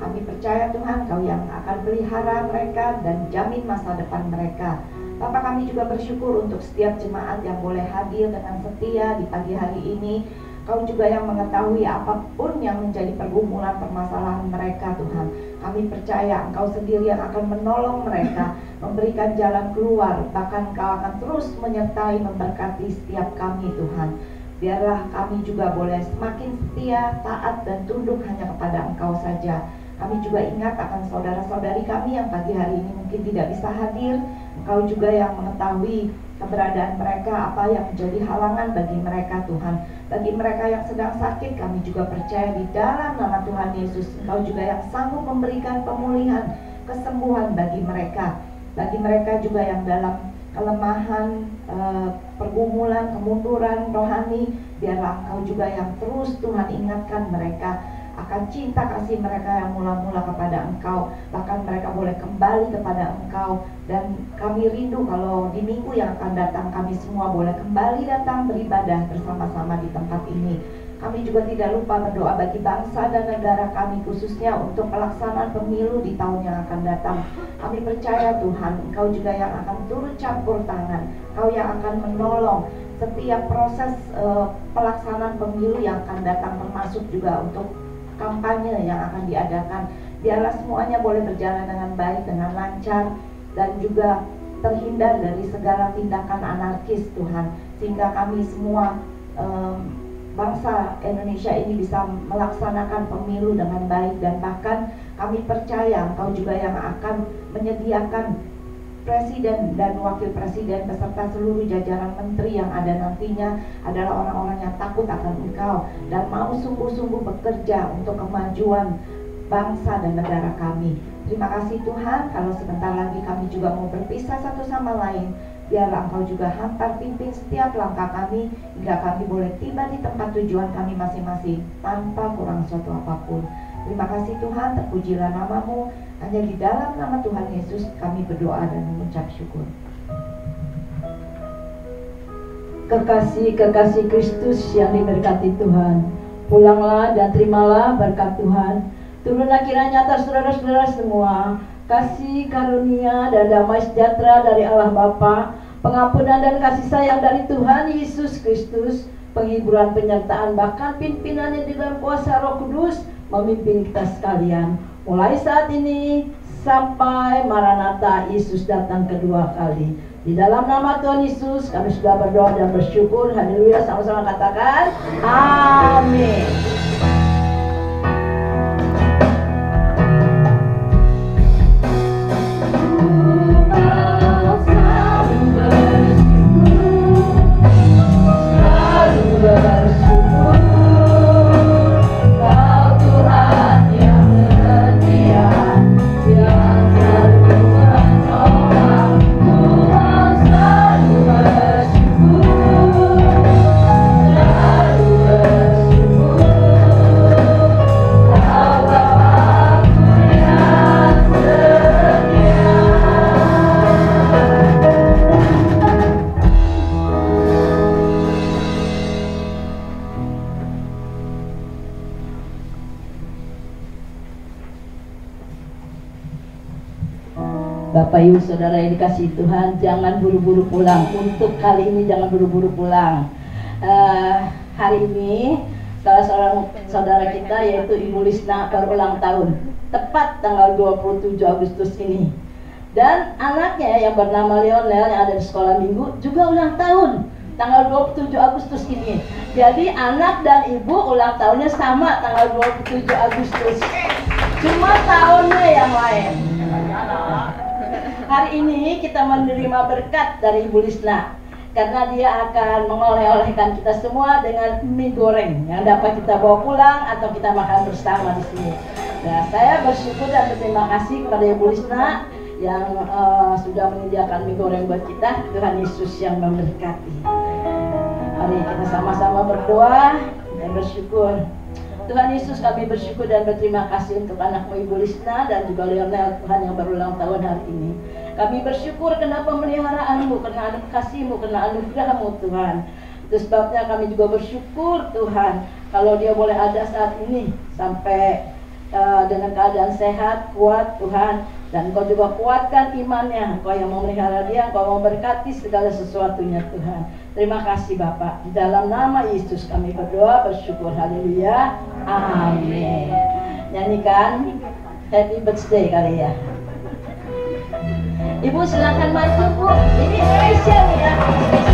Kami percaya Tuhan, Engkau yang akan pelihara mereka dan jamin masa depan mereka. Bapak, kami juga bersyukur untuk setiap jemaat yang boleh hadir dengan setia di pagi hari ini. Kau juga yang mengetahui apapun yang menjadi pergumulan permasalahan mereka Tuhan. Kami percaya Engkau sendiri yang akan menolong mereka, memberikan jalan keluar, bahkan Engkau akan terus menyertai, memberkati setiap kami Tuhan. Biarlah kami juga boleh semakin setia, taat, dan tunduk hanya kepada Engkau saja. Kami juga ingat akan saudara-saudari kami yang pagi hari ini mungkin tidak bisa hadir. Engkau juga yang mengetahui keberadaan mereka, apa yang menjadi halangan bagi mereka Tuhan. Bagi mereka yang sedang sakit, kami juga percaya di dalam nama Tuhan Yesus, Engkau juga yang sanggup memberikan pemulihan, kesembuhan bagi mereka. Bagi mereka juga yang dalam kelemahan, pergumulan, kemunduran rohani, biarlah Engkau juga yang terus Tuhan ingatkan mereka akan cinta kasih mereka yang mula-mula kepada Engkau. Bahkan mereka boleh kembali kepada Engkau. Dan kami rindu kalau di minggu yang akan datang kami semua boleh kembali datang beribadah bersama-sama di tempat ini. Kami juga tidak lupa berdoa bagi bangsa dan negara kami, khususnya untuk pelaksanaan pemilu di tahun yang akan datang. Kami percaya Tuhan, Engkau juga yang akan turut campur tangan, Engkau yang akan menolong setiap proses pelaksanaan pemilu yang akan datang, termasuk juga untuk kampanye yang akan diadakan. Biarlah semuanya boleh berjalan dengan baik, dengan lancar, dan juga terhindar dari segala tindakan anarkis Tuhan, sehingga kami semua bangsa Indonesia ini bisa melaksanakan pemilu dengan baik. Dan bahkan kami percaya Engkau juga yang akan menyediakan presiden dan wakil presiden beserta seluruh jajaran menteri yang ada nantinya adalah orang-orang yang takut akan Engkau dan mau sungguh-sungguh bekerja untuk kemajuan bangsa dan negara kami. Terima kasih Tuhan, kalau sebentar lagi kami juga mau berpisah satu sama lain. Biarlah Engkau juga hantar pimpin setiap langkah kami hingga kami boleh tiba di tempat tujuan kami masing-masing tanpa kurang suatu apapun. Terima kasih Tuhan, terpujilah nama-Mu. Hanya di dalam nama Tuhan Yesus kami berdoa dan mengucap syukur. kekasih-kekasih Kristus yang diberkati Tuhan, pulanglah dan terimalah berkat Tuhan. Turunlah kiranya atas saudara-saudara semua kasih karunia dan damai sejahtera dari Allah Bapa, pengampunan dan kasih sayang dari Tuhan Yesus Kristus, penghiburan, penyertaan, bahkan pimpinannya di dalam kuasa Roh Kudus memimpin kita sekalian mulai saat ini sampai Maranatha Yesus datang kedua kali. Di dalam nama Tuhan Yesus kami sudah berdoa dan bersyukur. Haleluya, sama-sama katakan amin. Bapak Ibu Saudara yang dikasihi Tuhan, jangan buru-buru pulang. Untuk kali ini jangan buru-buru pulang. Hari ini salah seorang saudara kita yaitu Ibu Lisna berulang tahun, tepat tanggal 27 Agustus ini. Dan anaknya yang bernama Lionel yang ada di sekolah minggu juga ulang tahun tanggal 27 Agustus ini. Jadi anak dan ibu ulang tahunnya sama tanggal 27 Agustus. Cuma tahunnya yang lain. Hari ini kita menerima berkat dari Ibu Lisna karena dia akan mengoleh-olehkan kita semua dengan mie goreng yang dapat kita bawa pulang atau kita makan bersama di sini. Nah, saya bersyukur dan berterima kasih kepada Ibu Lisna yang sudah menyediakan mie goreng buat kita. Tuhan Yesus yang memberkati. Mari kita sama-sama berdoa dan bersyukur. Tuhan Yesus, kami bersyukur dan berterima kasih untuk anakmu Ibu Lisna dan juga Lionel Tuhan yang berulang tahun hari ini. Kami bersyukur karena pemeliharaanmu, karena kasih-Mu, karena anugerah-Mu Tuhan. Itu sebabnya kami juga bersyukur Tuhan kalau dia boleh ada saat ini sampai dengan keadaan sehat, kuat Tuhan. Dan Engkau juga kuatkan imannya, Engkau yang memelihara dia, Engkau memberkati segala sesuatunya Tuhan. Terima kasih Bapak. Di dalam nama Yesus kami berdoa, bersyukur. Haleluya. Amin. Nyanyikan Happy Birthday kali ya. Ibu silakan maju Bu. Ini spesial ya.